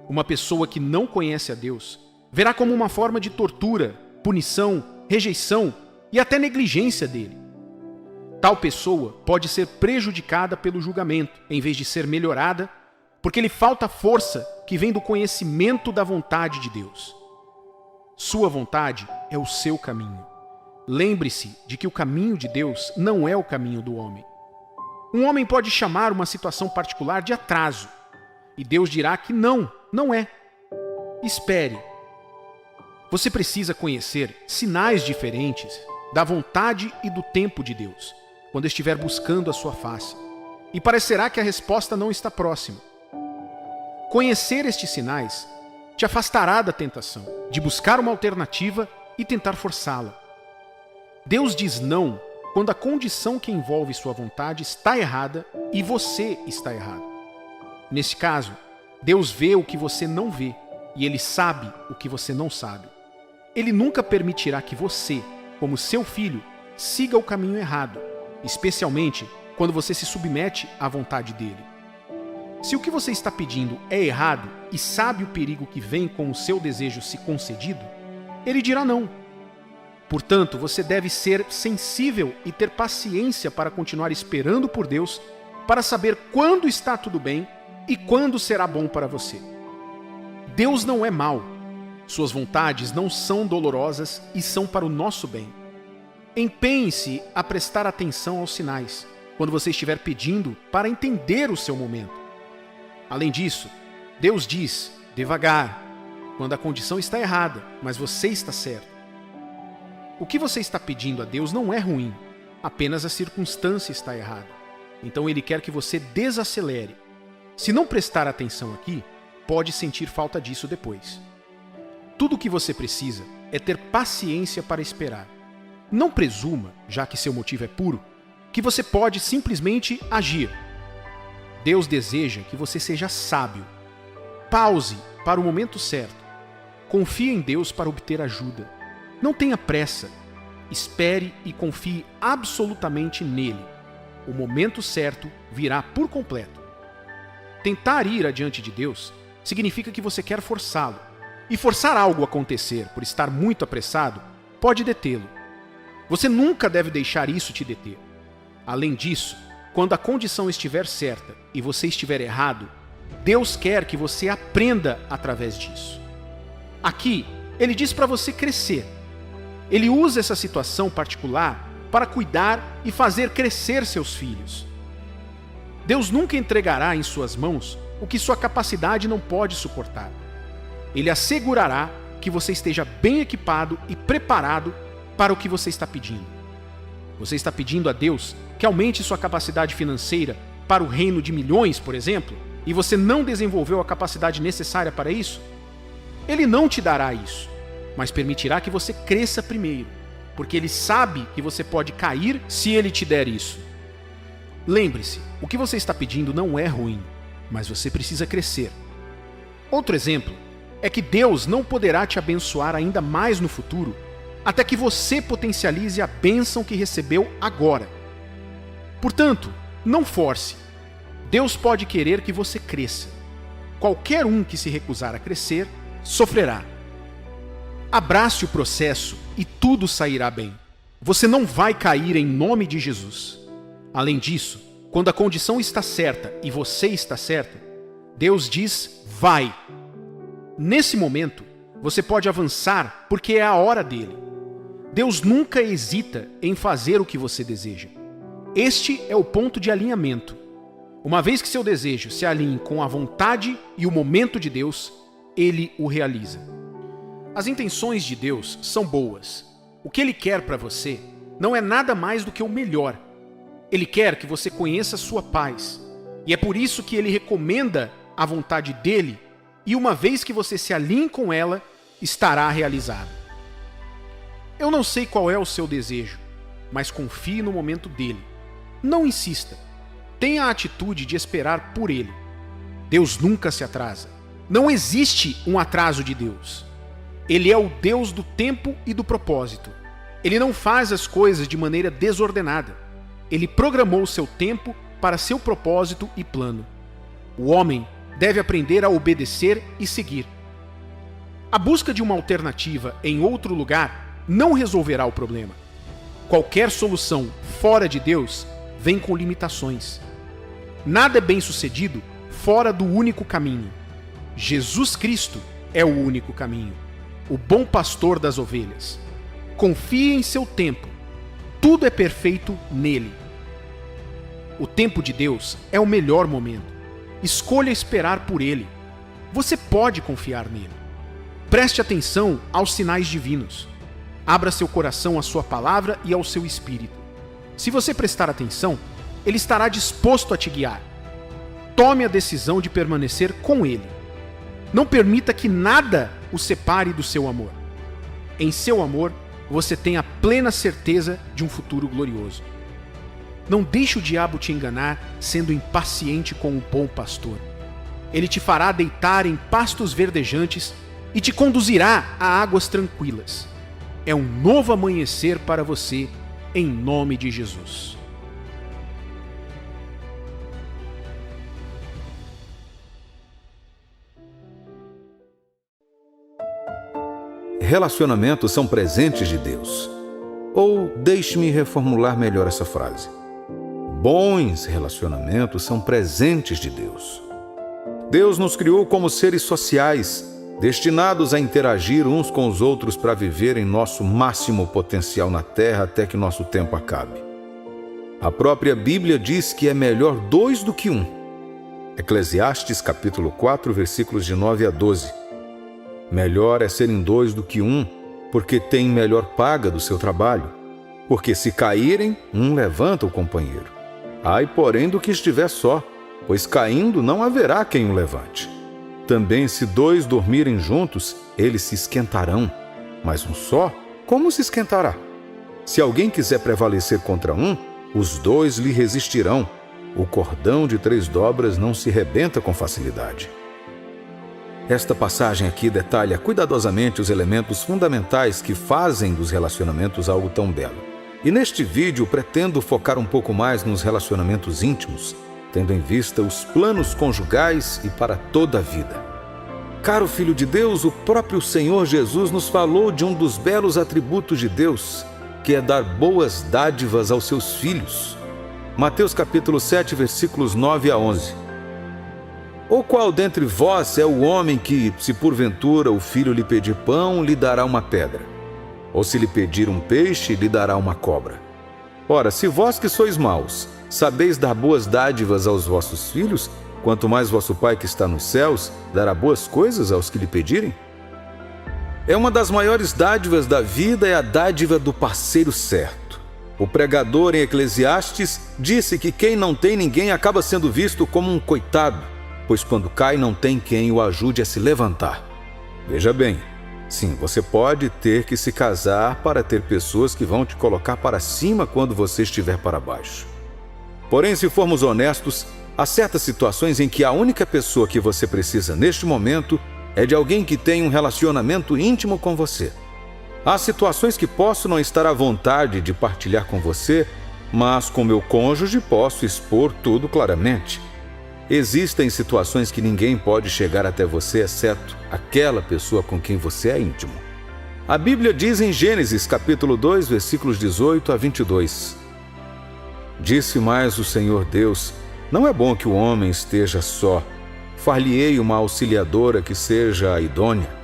Uma pessoa que não conhece a Deus verá como uma forma de tortura, punição, rejeição e até negligência dele. Tal pessoa pode ser prejudicada pelo julgamento, em vez de ser melhorada, porque lhe falta força que vem do conhecimento da vontade de Deus. Sua vontade é o seu caminho. Lembre-se de que o caminho de Deus não é o caminho do homem. Um homem pode chamar uma situação particular de atraso, e Deus dirá que não é. Espere. Você precisa conhecer sinais diferentes da vontade e do tempo de Deus, quando estiver buscando a sua face, e parecerá que a resposta não está próxima. Conhecer estes sinais te afastará da tentação de buscar uma alternativa e tentar forçá-la. Deus diz não quando a condição que envolve sua vontade está errada e você está errado. Nesse caso, Deus vê o que você não vê e Ele sabe o que você não sabe. Ele nunca permitirá que você, como seu filho, siga o caminho errado, especialmente quando você se submete à vontade dele. Se o que você está pedindo é errado e sabe o perigo que vem com o seu desejo se concedido, ele dirá não. Portanto, você deve ser sensível e ter paciência para continuar esperando por Deus, para saber quando está tudo bem e quando será bom para você. Deus não é mau. Suas vontades não são dolorosas e são para o nosso bem. Empenhe-se a prestar atenção aos sinais, quando você estiver pedindo, para entender o seu momento. Além disso, Deus diz, devagar, quando a condição está errada, mas você está certo. O que você está pedindo a Deus não é ruim, apenas a circunstância está errada. Então Ele quer que você desacelere. Se não prestar atenção aqui, pode sentir falta disso depois. Tudo o que você precisa é ter paciência para esperar. Não presuma, já que seu motivo é puro, que você pode simplesmente agir. Deus deseja que você seja sábio. Pause para o momento certo. Confie em Deus para obter ajuda. Não tenha pressa. Espere e confie absolutamente nele. O momento certo virá por completo. Tentar ir adiante de Deus significa que você quer forçá-lo. E forçar algo a acontecer por estar muito apressado pode detê-lo. Você nunca deve deixar isso te deter. Além disso, quando a condição estiver certa e você estiver errado, Deus quer que você aprenda através disso. Aqui, Ele diz para você crescer. Ele usa essa situação particular para cuidar e fazer crescer seus filhos. Deus nunca entregará em suas mãos o que sua capacidade não pode suportar. Ele assegurará que você esteja bem equipado e preparado para o que você está pedindo. Você está pedindo a Deus que aumente sua capacidade financeira para o reino de milhões, por exemplo, e você não desenvolveu a capacidade necessária para isso? Ele não te dará isso, mas permitirá que você cresça primeiro, porque Ele sabe que você pode cair se Ele te der isso. Lembre-se, o que você está pedindo não é ruim, mas você precisa crescer. Outro exemplo é que Deus não poderá te abençoar ainda mais no futuro até que você potencialize a bênção que recebeu agora. Portanto, não force. Deus pode querer que você cresça. Qualquer um que se recusar a crescer, sofrerá. Abrace o processo e tudo sairá bem. Você não vai cair em nome de Jesus. Além disso, quando a condição está certa e você está certo, Deus diz, vai. Nesse momento, você pode avançar porque é a hora dele. Deus nunca hesita em fazer o que você deseja. Este é o ponto de alinhamento. Uma vez que seu desejo se alinhe com a vontade e o momento de Deus, Ele o realiza. As intenções de Deus são boas, O que Ele quer para você não é nada mais do que o melhor. Ele quer que você conheça sua paz. E é por isso que Ele recomenda a vontade dEle, e uma vez que você se alinhe com ela, estará realizada. Eu não sei qual é o seu desejo, mas confie no momento dele. Não insista. Tenha a atitude de esperar por ele. Deus nunca se atrasa. Não existe um atraso de Deus. Ele é o Deus do tempo e do propósito. Ele não faz as coisas de maneira desordenada. Ele programou o seu tempo para seu propósito e plano. O homem deve aprender a obedecer e seguir. A busca de uma alternativa em outro lugar não resolverá o problema. Qualquer solução fora de Deus vem com limitações. Nada é bem-sucedido fora do único caminho. Jesus Cristo é o único caminho, o bom pastor das ovelhas. Confie em seu tempo. Tudo é perfeito nele. O tempo de Deus é o melhor momento. Escolha esperar por ele. Você pode confiar nele. Preste atenção aos sinais divinos. Abra seu coração à sua palavra e ao seu espírito. Se você prestar atenção, ele estará disposto a te guiar. Tome a decisão de permanecer com ele. Não permita que nada o separe do seu amor. Em seu amor, você tem a plena certeza de um futuro glorioso. Não deixe o diabo te enganar sendo impaciente com o bom pastor. Ele te fará deitar em pastos verdejantes e te conduzirá a águas tranquilas. É um novo amanhecer para você, em nome de Jesus. Relacionamentos são presentes de Deus. Ou deixe-me reformular melhor essa frase. Bons relacionamentos são presentes de Deus. Deus nos criou como seres sociais, destinados a interagir uns com os outros para viver em nosso máximo potencial na Terra até que nosso tempo acabe. A própria Bíblia diz que é melhor dois do que um. Eclesiastes capítulo 4, versículos de 9 a 12. Melhor é serem dois do que um, porque tem melhor paga do seu trabalho. Porque se caírem, um levanta o companheiro. Ai, porém, do que estiver só, pois caindo não haverá quem o levante. Também se dois dormirem juntos, eles se esquentarão. Mas um só, como se esquentará? Se alguém quiser prevalecer contra um, os dois lhe resistirão. O cordão de 3 dobras não se rebenta com facilidade. Esta passagem aqui detalha cuidadosamente os elementos fundamentais que fazem dos relacionamentos algo tão belo. E neste vídeo pretendo focar um pouco mais nos relacionamentos íntimos, tendo em vista os planos conjugais e para toda a vida. Caro Filho de Deus, o próprio Senhor Jesus nos falou de um dos belos atributos de Deus, que é dar boas dádivas aos seus filhos. Mateus capítulo 7, versículos 9 a 11. Ou qual dentre vós é o homem que, se porventura o filho lhe pedir pão, lhe dará uma pedra? Ou se lhe pedir um peixe, lhe dará uma cobra? Ora, se vós que sois maus, sabeis dar boas dádivas aos vossos filhos, quanto mais vosso Pai que está nos céus dará boas coisas aos que lhe pedirem? É uma das maiores dádivas da vida, é a dádiva do parceiro certo. O pregador em Eclesiastes disse que quem não tem ninguém acaba sendo visto como um coitado, pois quando cai não tem quem o ajude a se levantar. Veja bem, sim, você pode ter que se casar para ter pessoas que vão te colocar para cima quando você estiver para baixo. Porém, se formos honestos, há certas situações em que a única pessoa que você precisa neste momento é de alguém que tem um relacionamento íntimo com você. Há situações que posso não estar à vontade de partilhar com você, mas com meu cônjuge posso expor tudo claramente. Existem situações que ninguém pode chegar até você, exceto aquela pessoa com quem você é íntimo. A Bíblia diz em Gênesis capítulo 2, versículos 18 a 22. Disse mais o Senhor Deus: não é bom que o homem esteja só. Far-lhe-ei uma auxiliadora que seja idônea.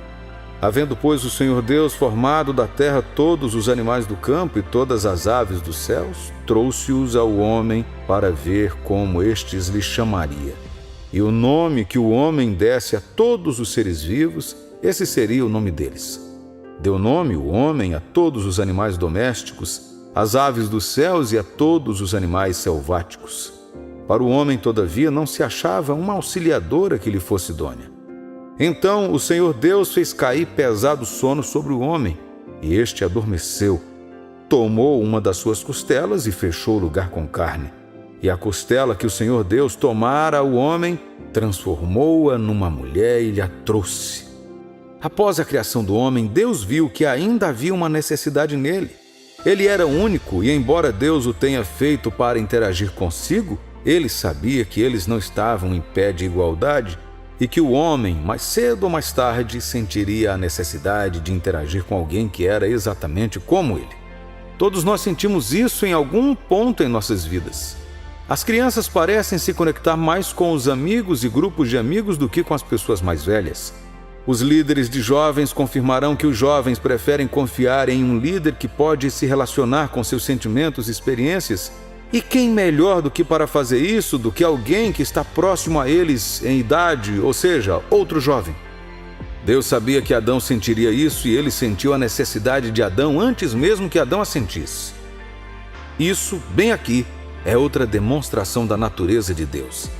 Havendo, pois, o Senhor Deus formado da terra todos os animais do campo e todas as aves dos céus, trouxe-os ao homem para ver como estes lhe chamaria. E o nome que o homem desse a todos os seres vivos, esse seria o nome deles. Deu nome, o homem, a todos os animais domésticos, às aves dos céus e a todos os animais selváticos. Para o homem, todavia, não se achava uma auxiliadora que lhe fosse idônea. Então o Senhor Deus fez cair pesado sono sobre o homem, e este adormeceu. Tomou uma das suas costelas e fechou o lugar com carne. E a costela que o Senhor Deus tomara ao homem, transformou-a numa mulher e lhe a trouxe. Após a criação do homem, Deus viu que ainda havia uma necessidade nele. Ele era único e, embora Deus o tenha feito para interagir consigo, ele sabia que eles não estavam em pé de igualdade e que o homem, mais cedo ou mais tarde, sentiria a necessidade de interagir com alguém que era exatamente como ele. Todos nós sentimos isso em algum ponto em nossas vidas. As crianças parecem se conectar mais com os amigos e grupos de amigos do que com as pessoas mais velhas. Os líderes de jovens confirmarão que os jovens preferem confiar em um líder que pode se relacionar com seus sentimentos e experiências. E quem melhor do que para fazer isso do que alguém que está próximo a eles em idade, ou seja, outro jovem? Deus sabia que Adão sentiria isso e ele sentiu a necessidade de Adão antes mesmo que Adão a sentisse. Isso, bem aqui, é outra demonstração da natureza de Deus.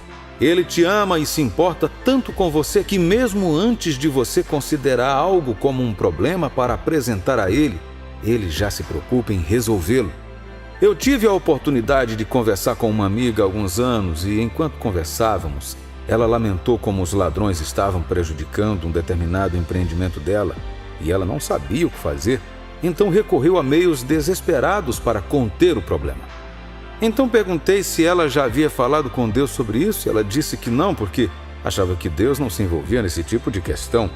Ele te ama e se importa tanto com você que mesmo antes de você considerar algo como um problema para apresentar a ele, ele já se preocupa em resolvê-lo. Eu tive a oportunidade de conversar com uma amiga há alguns anos e, enquanto conversávamos, ela lamentou como os ladrões estavam prejudicando um determinado empreendimento dela e ela não sabia o que fazer, então recorreu a meios desesperados para conter o problema. Então perguntei se ela já havia falado com Deus sobre isso e ela disse que não, porque achava que Deus não se envolvia nesse tipo de questão.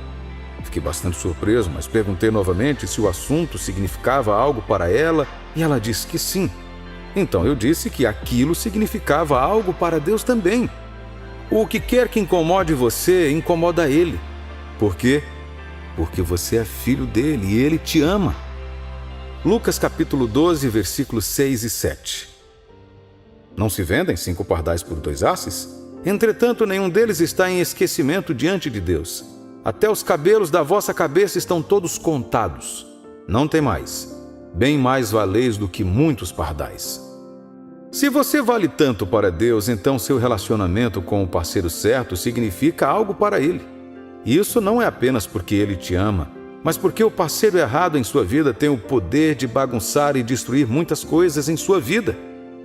Fiquei bastante surpreso, mas perguntei novamente se o assunto significava algo para ela e ela disse que sim. Então eu disse que aquilo significava algo para Deus também. O que quer que incomode você, incomoda Ele. Por quê? Porque você é filho dele e Ele te ama. Lucas capítulo 12, versículos 6 e 7. Não se vendem 5 pardais por 2 asses? Entretanto, nenhum deles está em esquecimento diante de Deus. Até os cabelos da vossa cabeça estão todos contados. Não temais, bem mais valeis do que muitos pardais. Se você vale tanto para Deus, então seu relacionamento com o parceiro certo significa algo para Ele. E isso não é apenas porque Ele te ama, mas porque o parceiro errado em sua vida tem o poder de bagunçar e destruir muitas coisas em sua vida.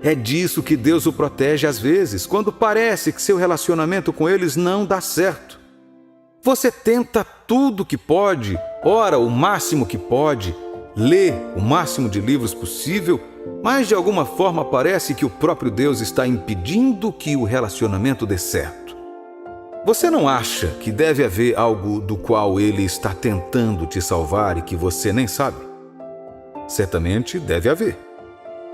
É disso que Deus o protege às vezes, quando parece que seu relacionamento com eles não dá certo. Você tenta tudo que pode, ora o máximo que pode, lê o máximo de livros possível, mas de alguma forma parece que o próprio Deus está impedindo que o relacionamento dê certo. Você não acha que deve haver algo do qual Ele está tentando te salvar e que você nem sabe? Certamente deve haver.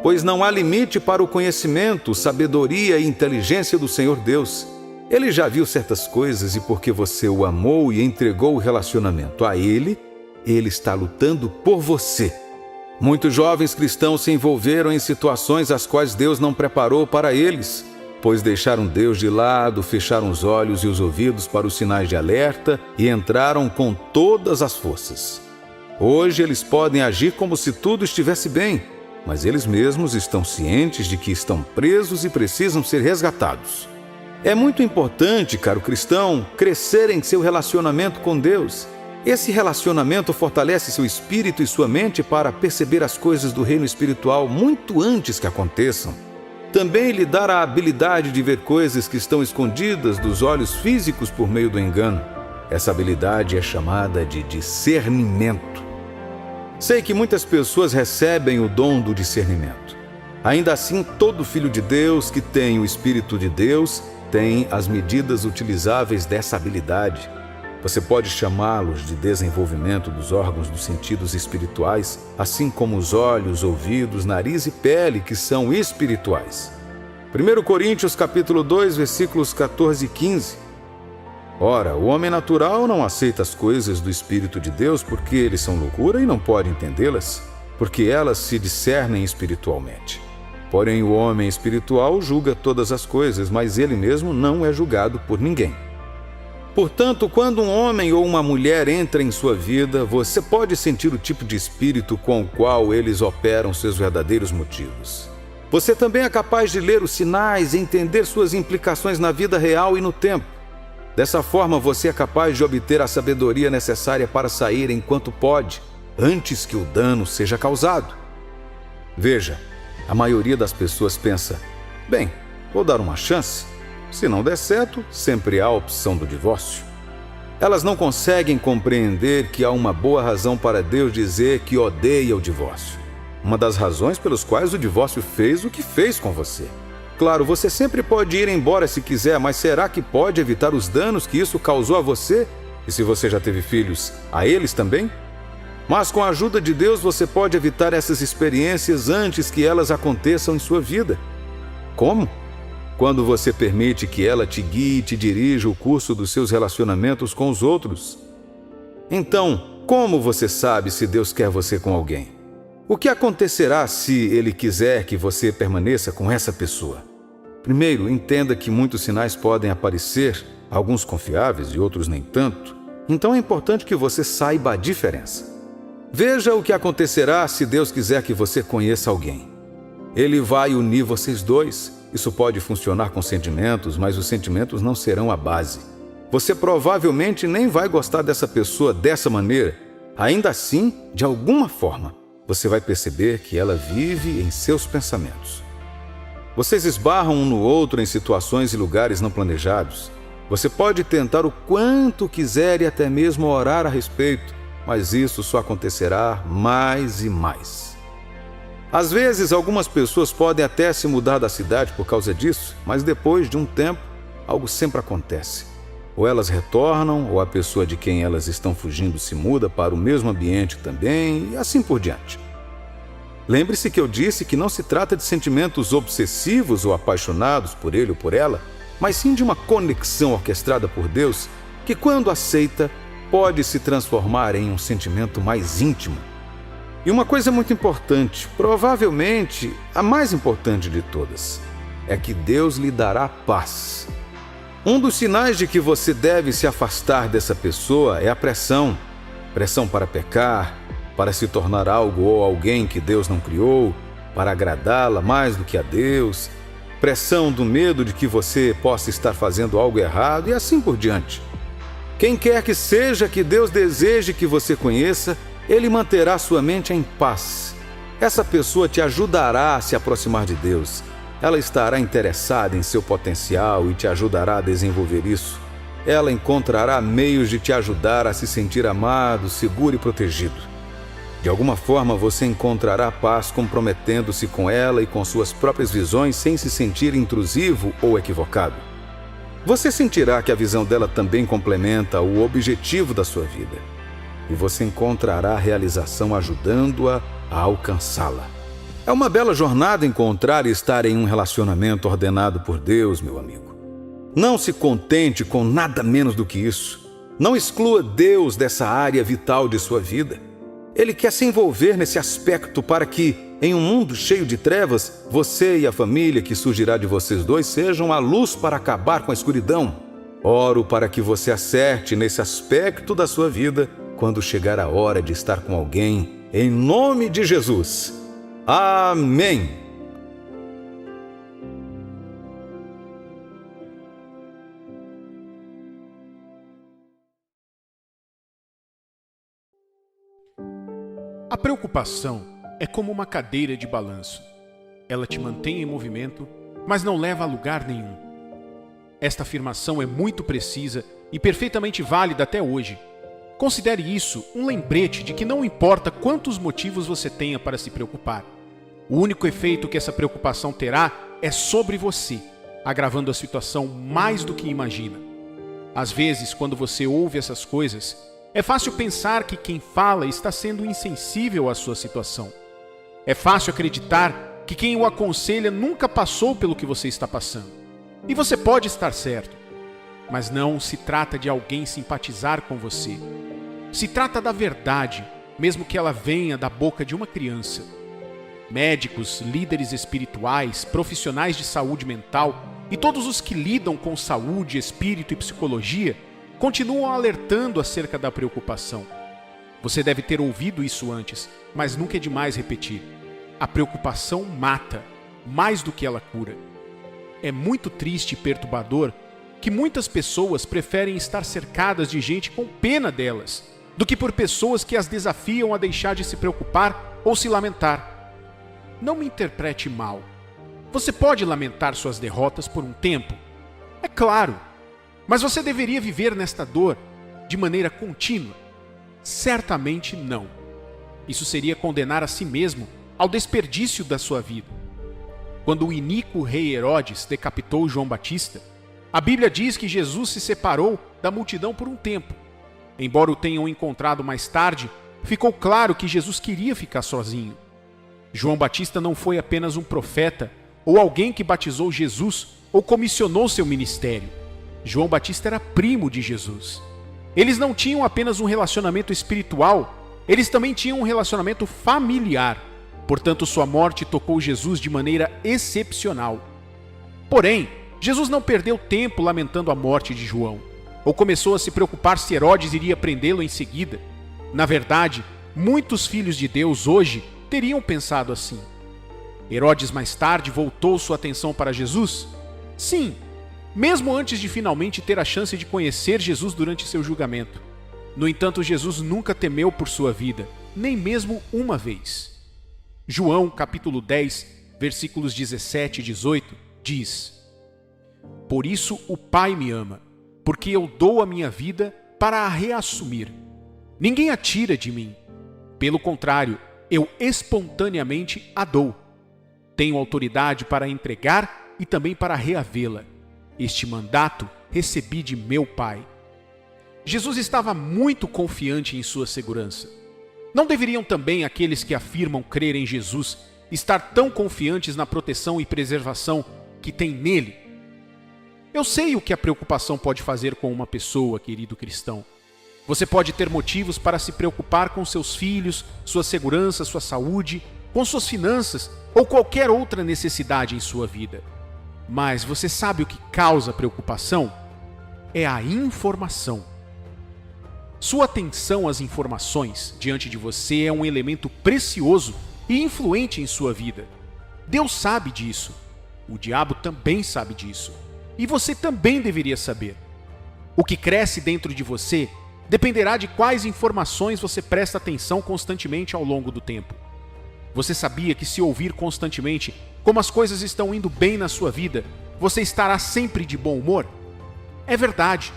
Pois não há limite para o conhecimento, sabedoria e inteligência do Senhor Deus. Ele já viu certas coisas e porque você o amou e entregou o relacionamento a Ele, Ele está lutando por você. Muitos jovens cristãos se envolveram em situações as quais Deus não preparou para eles, pois deixaram Deus de lado, fecharam os olhos e os ouvidos para os sinais de alerta e entraram com todas as forças. Hoje eles podem agir como se tudo estivesse bem, mas eles mesmos estão cientes de que estão presos e precisam ser resgatados. É muito importante, caro cristão, crescer em seu relacionamento com Deus. Esse relacionamento fortalece seu espírito e sua mente para perceber as coisas do reino espiritual muito antes que aconteçam. Também lhe dá a habilidade de ver coisas que estão escondidas dos olhos físicos por meio do engano. Essa habilidade é chamada de discernimento. Sei que muitas pessoas recebem o dom do discernimento. Ainda assim, todo filho de Deus que tem o Espírito de Deus tem as medidas utilizáveis dessa habilidade. Você pode chamá-los de desenvolvimento dos órgãos dos sentidos espirituais, assim como os olhos, ouvidos, nariz e pele, que são espirituais. 1 Coríntios capítulo 2, versículos 14 e 15. Ora, o homem natural não aceita as coisas do Espírito de Deus porque eles são loucura e não pode entendê-las, porque elas se discernem espiritualmente. Porém, o homem espiritual julga todas as coisas, mas ele mesmo não é julgado por ninguém. Portanto, quando um homem ou uma mulher entra em sua vida, você pode sentir o tipo de espírito com o qual eles operam seus verdadeiros motivos. Você também é capaz de ler os sinais e entender suas implicações na vida real e no tempo. Dessa forma, você é capaz de obter a sabedoria necessária para sair enquanto pode, antes que o dano seja causado. Veja, a maioria das pessoas pensa: bem, vou dar uma chance. Se não der certo, sempre há a opção do divórcio. Elas não conseguem compreender que há uma boa razão para Deus dizer que odeia o divórcio. Uma das razões pelas quais o divórcio fez o que fez com você. Claro, você sempre pode ir embora se quiser, mas será que pode evitar os danos que isso causou a você? E se você já teve filhos, a eles também? Mas com a ajuda de Deus você pode evitar essas experiências antes que elas aconteçam em sua vida. Como? Quando você permite que ela te guie e te dirija o curso dos seus relacionamentos com os outros. Então, como você sabe se Deus quer você com alguém? O que acontecerá se Ele quiser que você permaneça com essa pessoa? Primeiro, entenda que muitos sinais podem aparecer, alguns confiáveis e outros nem tanto. Então é importante que você saiba a diferença. Veja o que acontecerá se Deus quiser que você conheça alguém. Ele vai unir vocês dois. Isso pode funcionar com sentimentos, mas os sentimentos não serão a base. Você provavelmente nem vai gostar dessa pessoa dessa maneira. Ainda assim, de alguma forma, você vai perceber que ela vive em seus pensamentos. Vocês esbarram um no outro em situações e lugares não planejados. Você pode tentar o quanto quiser e até mesmo orar a respeito, mas isso só acontecerá mais e mais. Às vezes, algumas pessoas podem até se mudar da cidade por causa disso, mas depois de um tempo, algo sempre acontece. Ou elas retornam, ou a pessoa de quem elas estão fugindo se muda para o mesmo ambiente também, e assim por diante. Lembre-se que eu disse que não se trata de sentimentos obsessivos ou apaixonados por ele ou por ela, mas sim de uma conexão orquestrada por Deus, que quando aceita, pode se transformar em um sentimento mais íntimo. E uma coisa muito importante, provavelmente a mais importante de todas, é que Deus lhe dará paz. Um dos sinais de que você deve se afastar dessa pessoa é a pressão. Pressão para pecar, para se tornar algo ou alguém que Deus não criou, para agradá-la mais do que a Deus. Pressão do medo de que você possa estar fazendo algo errado e assim por diante. Quem quer que seja que Deus deseje que você conheça, Ele manterá sua mente em paz. Essa pessoa te ajudará a se aproximar de Deus. Ela estará interessada em seu potencial e te ajudará a desenvolver isso. Ela encontrará meios de te ajudar a se sentir amado, seguro e protegido. De alguma forma, você encontrará paz comprometendo-se com ela e com suas próprias visões sem se sentir intrusivo ou equivocado. Você sentirá que a visão dela também complementa o objetivo da sua vida. E você encontrará realização ajudando-a a alcançá-la. É uma bela jornada encontrar e estar em um relacionamento ordenado por Deus, meu amigo. Não se contente com nada menos do que isso. Não exclua Deus dessa área vital de sua vida. Ele quer se envolver nesse aspecto para que, em um mundo cheio de trevas, você e a família que surgirá de vocês dois sejam a luz para acabar com a escuridão. Oro para que você acerte nesse aspecto da sua vida quando chegar a hora de estar com alguém, em nome de Jesus. Amém. A preocupação é como uma cadeira de balanço. Ela te mantém em movimento, mas não leva a lugar nenhum. Esta afirmação é muito precisa e perfeitamente válida até hoje. Considere isso um lembrete de que não importa quantos motivos você tenha para se preocupar. O único efeito que essa preocupação terá é sobre você, agravando a situação mais do que imagina. Às vezes, quando você ouve essas coisas, é fácil pensar que quem fala está sendo insensível à sua situação. É fácil acreditar que quem o aconselha nunca passou pelo que você está passando. E você pode estar certo. Mas não se trata de alguém simpatizar com você. Se trata da verdade, mesmo que ela venha da boca de uma criança. Médicos, líderes espirituais, profissionais de saúde mental e todos os que lidam com saúde, espírito e psicologia continuam alertando acerca da preocupação. Você deve ter ouvido isso antes, mas nunca é demais repetir. A preocupação mata, mais do que ela cura. É muito triste e perturbador que muitas pessoas preferem estar cercadas de gente com pena delas, do que por pessoas que as desafiam a deixar de se preocupar ou se lamentar. Não me interprete mal. Você pode lamentar suas derrotas por um tempo, é claro, mas você deveria viver nesta dor de maneira contínua? Certamente não. Isso seria condenar a si mesmo ao desperdício da sua vida. Quando o iníquo rei Herodes decapitou João Batista, a Bíblia diz que Jesus se separou da multidão por um tempo. Embora o tenham encontrado mais tarde, ficou claro que Jesus queria ficar sozinho. João Batista não foi apenas um profeta ou alguém que batizou Jesus ou comissionou seu ministério. João Batista era primo de Jesus. Eles não tinham apenas um relacionamento espiritual, eles também tinham um relacionamento familiar. Portanto, sua morte tocou Jesus de maneira excepcional. Porém, Jesus não perdeu tempo lamentando a morte de João, ou começou a se preocupar se Herodes iria prendê-lo em seguida. Na verdade, muitos filhos de Deus hoje teriam pensado assim. Herodes mais tarde voltou sua atenção para Jesus? Sim, mesmo antes de finalmente ter a chance de conhecer Jesus durante seu julgamento. No entanto, Jesus nunca temeu por sua vida, nem mesmo uma vez. João, capítulo 10, versículos 17 e 18, diz: Por isso o Pai me ama, porque eu dou a minha vida para a reassumir. Ninguém a tira de mim. Pelo contrário, eu espontaneamente a dou. Tenho autoridade para entregar e também para reavê-la. Este mandato recebi de meu Pai. Jesus estava muito confiante em sua segurança. Não deveriam também aqueles que afirmam crer em Jesus estar tão confiantes na proteção e preservação que têm nele? Eu sei o que a preocupação pode fazer com uma pessoa, querido cristão. Você pode ter motivos para se preocupar com seus filhos, sua segurança, sua saúde, com suas finanças ou qualquer outra necessidade em sua vida. Mas você sabe o que causa preocupação? É a informação. Sua atenção às informações diante de você é um elemento precioso e influente em sua vida. Deus sabe disso. O diabo também sabe disso. E você também deveria saber. O que cresce dentro de você dependerá de quais informações você presta atenção constantemente ao longo do tempo. Você sabia que se ouvir constantemente como as coisas estão indo bem na sua vida, você estará sempre de bom humor? É verdade.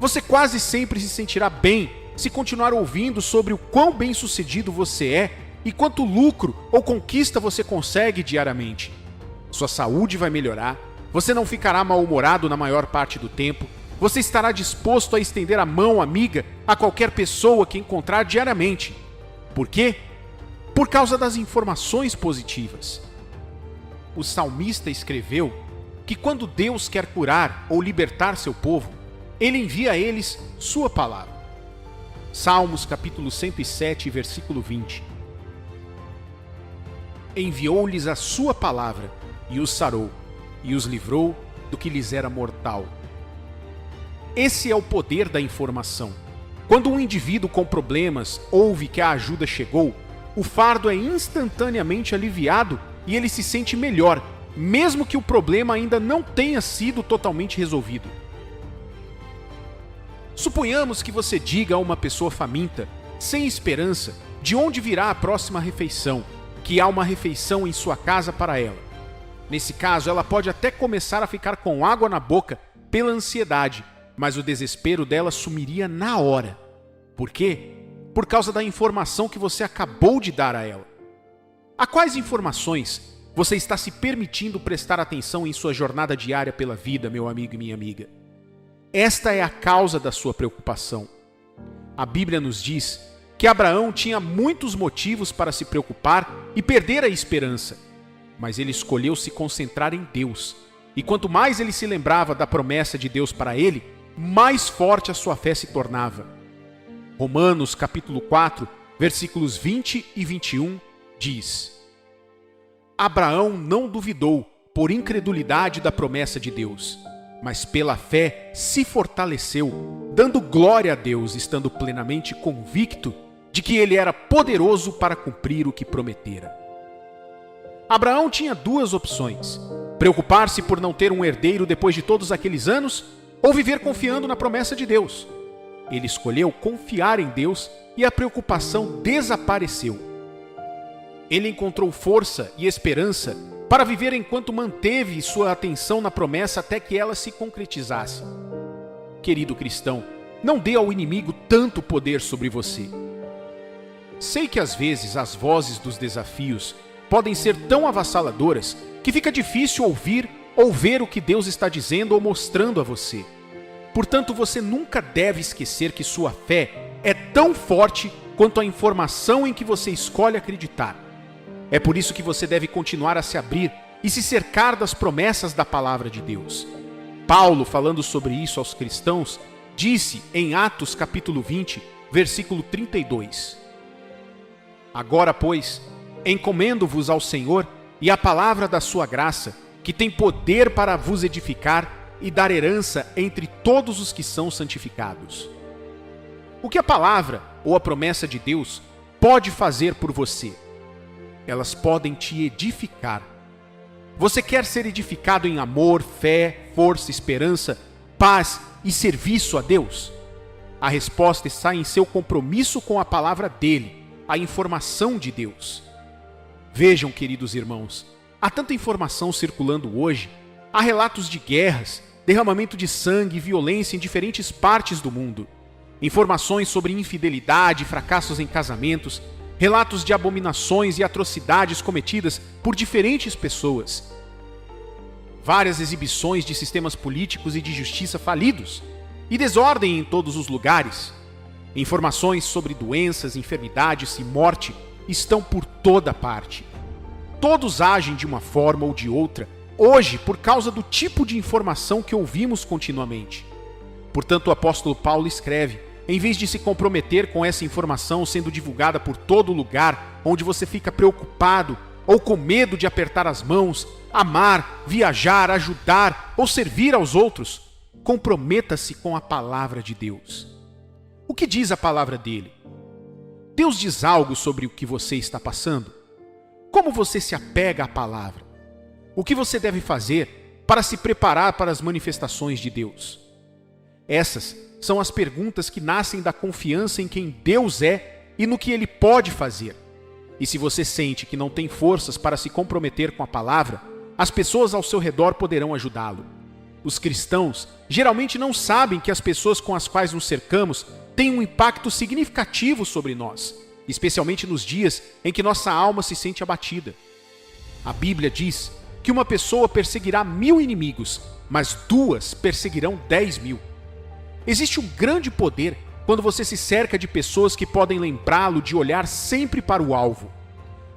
Você quase sempre se sentirá bem se continuar ouvindo sobre o quão bem-sucedido você é e quanto lucro ou conquista você consegue diariamente. Sua saúde vai melhorar, você não ficará mal-humorado na maior parte do tempo, você estará disposto a estender a mão amiga a qualquer pessoa que encontrar diariamente. Por quê? Por causa das informações positivas. O salmista escreveu que quando Deus quer curar ou libertar seu povo, Ele envia a eles sua palavra. Salmos capítulo 107, versículo 20. Enviou-lhes a sua palavra e os sarou, e os livrou do que lhes era mortal. Esse é o poder da informação. Quando um indivíduo com problemas ouve que a ajuda chegou, o fardo é instantaneamente aliviado e ele se sente melhor, mesmo que o problema ainda não tenha sido totalmente resolvido. Suponhamos que você diga a uma pessoa faminta, sem esperança, de onde virá a próxima refeição, que há uma refeição em sua casa para ela. Nesse caso, ela pode até começar a ficar com água na boca pela ansiedade, mas o desespero dela sumiria na hora. Por quê? Por causa da informação que você acabou de dar a ela. A quais informações você está se permitindo prestar atenção em sua jornada diária pela vida, meu amigo e minha amiga? Esta é a causa da sua preocupação. A Bíblia nos diz que Abraão tinha muitos motivos para se preocupar e perder a esperança, mas ele escolheu se concentrar em Deus. E quanto mais ele se lembrava da promessa de Deus para ele, mais forte a sua fé se tornava. Romanos capítulo 4, versículos 20 e 21 diz: Abraão não duvidou por incredulidade da promessa de Deus, mas pela fé se fortaleceu, dando glória a Deus, estando plenamente convicto de que ele era poderoso para cumprir o que prometera. Abraão tinha duas opções: preocupar-se por não ter um herdeiro depois de todos aqueles anos, ou viver confiando na promessa de Deus. Ele escolheu confiar em Deus e a preocupação desapareceu. Ele encontrou força e esperança para viver enquanto manteve sua atenção na promessa até que ela se concretizasse. Querido cristão, não dê ao inimigo tanto poder sobre você. Sei que às vezes as vozes dos desafios podem ser tão avassaladoras que fica difícil ouvir ou ver o que Deus está dizendo ou mostrando a você. Portanto, você nunca deve esquecer que sua fé é tão forte quanto a informação em que você escolhe acreditar. É por isso que você deve continuar a se abrir e se cercar das promessas da palavra de Deus. Paulo, falando sobre isso aos cristãos, disse em Atos capítulo 20, versículo 32: Agora, pois, encomendo-vos ao Senhor e à palavra da sua graça, que tem poder para vos edificar e dar herança entre todos os que são santificados. O que a palavra ou a promessa de Deus pode fazer por você? Elas podem te edificar. Você quer ser edificado em amor, fé, força, esperança, paz e serviço a Deus? A resposta está em seu compromisso com a palavra dele, a informação de Deus. Vejam, queridos irmãos, há tanta informação circulando hoje, há relatos de guerras, derramamento de sangue e violência em diferentes partes do mundo, informações sobre infidelidade e fracassos em casamentos, relatos de abominações e atrocidades cometidas por diferentes pessoas, várias exibições de sistemas políticos e de justiça falidos e desordem em todos os lugares. Informações sobre doenças, enfermidades e morte estão por toda parte. Todos agem de uma forma ou de outra hoje por causa do tipo de informação que ouvimos continuamente. Portanto, o apóstolo Paulo escreve: em vez de se comprometer com essa informação sendo divulgada por todo lugar, onde você fica preocupado ou com medo de apertar as mãos, amar, viajar, ajudar ou servir aos outros, comprometa-se com a palavra de Deus. O que diz a palavra dele? Deus diz algo sobre o que você está passando? Como você se apega à palavra? O que você deve fazer para se preparar para as manifestações de Deus? Essas são as perguntas que nascem da confiança em quem Deus é e no que Ele pode fazer. E se você sente que não tem forças para se comprometer com a palavra, as pessoas ao seu redor poderão ajudá-lo. Os cristãos geralmente não sabem que as pessoas com as quais nos cercamos têm um impacto significativo sobre nós, especialmente nos dias em que nossa alma se sente abatida. A Bíblia diz que uma pessoa perseguirá 1000 inimigos, mas 2 perseguirão 10.000. Existe um grande poder quando você se cerca de pessoas que podem lembrá-lo de olhar sempre para o alvo.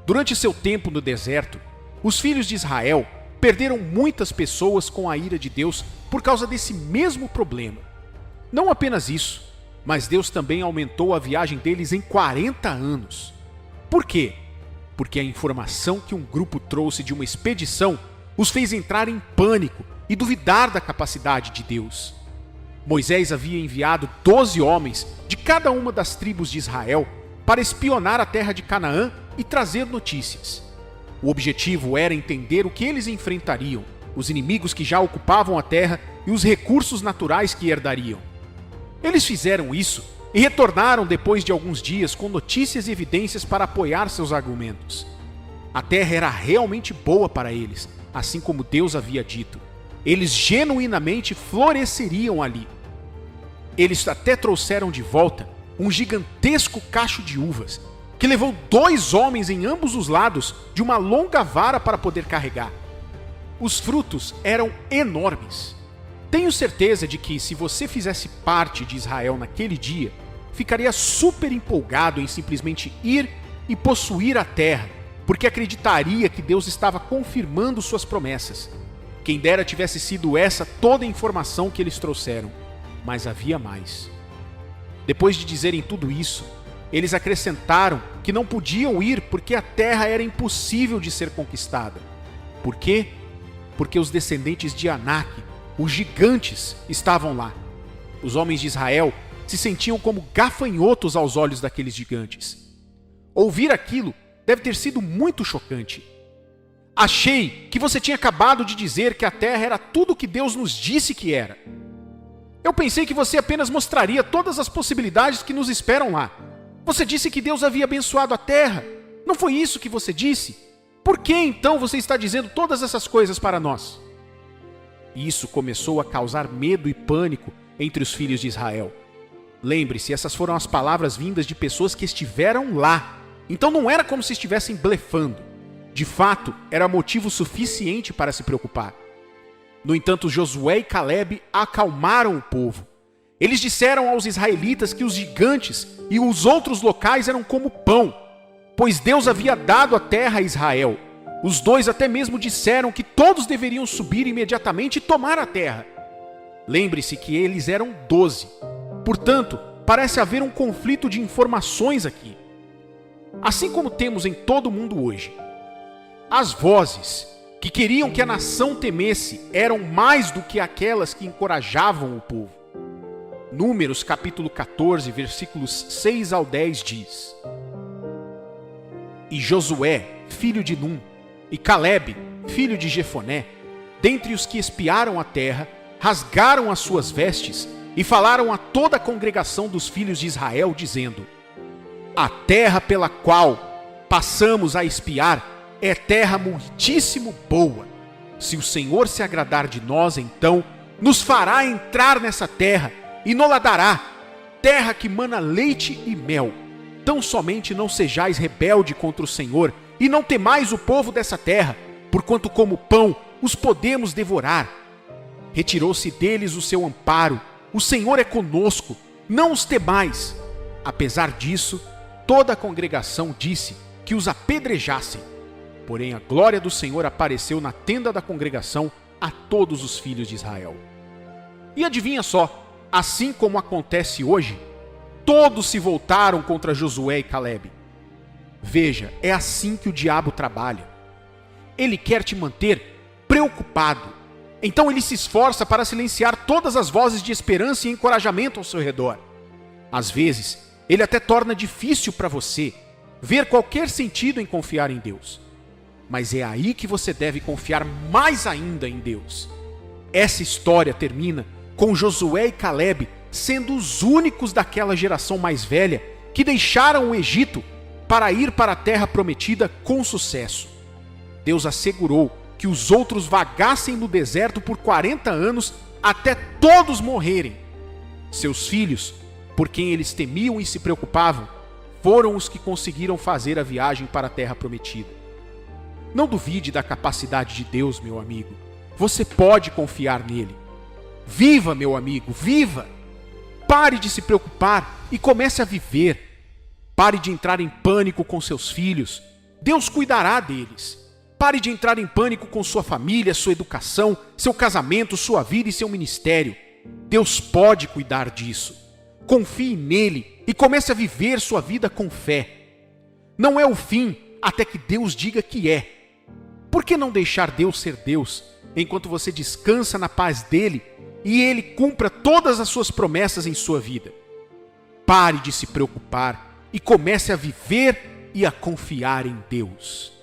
Durante seu tempo no deserto, os filhos de Israel perderam muitas pessoas com a ira de Deus por causa desse mesmo problema. Não apenas isso, mas Deus também aumentou a viagem deles em 40 anos. Por quê? Porque a informação que um grupo trouxe de uma expedição os fez entrar em pânico e duvidar da capacidade de Deus. Moisés havia enviado 12 homens de cada uma das tribos de Israel para espionar a terra de Canaã e trazer notícias. O objetivo era entender o que eles enfrentariam, os inimigos que já ocupavam a terra e os recursos naturais que herdariam. Eles fizeram isso e retornaram depois de alguns dias com notícias e evidências para apoiar seus argumentos. A terra era realmente boa para eles, assim como Deus havia dito. Eles genuinamente floresceriam ali. Eles até trouxeram de volta um gigantesco cacho de uvas, que levou 2 homens em ambos os lados de uma longa vara para poder carregar. Os frutos eram enormes. Tenho certeza de que, se você fizesse parte de Israel naquele dia, ficaria super empolgado em simplesmente ir e possuir a terra, porque acreditaria que Deus estava confirmando suas promessas. Quem dera tivesse sido essa toda a informação que eles trouxeram. Mas havia mais. Depois de dizerem tudo isso, eles acrescentaram que não podiam ir porque a terra era impossível de ser conquistada. Por quê? Porque os descendentes de Anak Os gigantes estavam lá. Os homens de Israel se sentiam como gafanhotos aos olhos daqueles gigantes. Ouvir aquilo deve ter sido muito chocante. Achei que você tinha acabado de dizer que a terra era tudo o que Deus nos disse que era. Eu pensei que você apenas mostraria todas as possibilidades que nos esperam lá. Você disse que Deus havia abençoado a terra. Não foi isso que você disse? Por que então você está dizendo todas essas coisas para nós? Isso começou a causar medo e pânico entre os filhos de Israel. Lembre-se, essas foram as palavras vindas de pessoas que estiveram lá. Então não era como se estivessem blefando. De fato, era motivo suficiente para se preocupar. No entanto, Josué e Caleb acalmaram o povo. Eles disseram aos israelitas que os gigantes e os outros locais eram como pão, pois Deus havia dado a terra a Israel. Os dois até mesmo disseram que todos deveriam subir imediatamente e tomar a terra. Lembre-se que eles eram 12. Portanto, parece haver um conflito de informações aqui. Assim como temos em todo o mundo hoje. As vozes que queriam que a nação temesse eram mais do que aquelas que encorajavam o povo. Números capítulo 14, versículos 6 ao 10 diz: E Josué, filho de Num, e Caleb, filho de Jefoné, dentre os que espiaram a terra, rasgaram as suas vestes e falaram a toda a congregação dos filhos de Israel, dizendo: A terra pela qual passamos a espiar é terra muitíssimo boa. Se o Senhor se agradar de nós, então nos fará entrar nessa terra e nos-la dará, terra que mana leite e mel. Tão somente não sejais rebelde contra o Senhor e não temais o povo dessa terra, porquanto como pão os podemos devorar. Retirou-se deles o seu amparo, o Senhor é conosco, não os temais. Apesar disso, toda a congregação disse que os apedrejassem. Porém, a glória do Senhor apareceu na tenda da congregação a todos os filhos de Israel. E adivinha só, assim como acontece hoje, todos se voltaram contra Josué e Caleb. Veja, é assim que o diabo trabalha. Ele quer te manter preocupado. Então ele se esforça para silenciar todas as vozes de esperança e encorajamento ao seu redor. Às vezes, ele até torna difícil para você ver qualquer sentido em confiar em Deus. Mas é aí que você deve confiar mais ainda em Deus. Essa história termina com Josué e Caleb sendo os únicos daquela geração mais velha que deixaram o Egito para ir para a terra prometida com sucesso. Deus assegurou que os outros vagassem no deserto por 40 anos até todos morrerem. Seus filhos, por quem eles temiam e se preocupavam, foram os que conseguiram fazer a viagem para a terra prometida. Não duvide da capacidade de Deus, meu amigo. Você pode confiar nele. Viva, meu amigo, viva! Pare de se preocupar e comece a viver. Pare de entrar em pânico com seus filhos. Deus cuidará deles. Pare de entrar em pânico com sua família, sua educação, seu casamento, sua vida e seu ministério. Deus pode cuidar disso. Confie nele e comece a viver sua vida com fé. Não é o fim até que Deus diga que é. Por que não deixar Deus ser Deus, enquanto você descansa na paz dele e ele cumpra todas as suas promessas em sua vida? Pare de se preocupar e comece a viver e a confiar em Deus.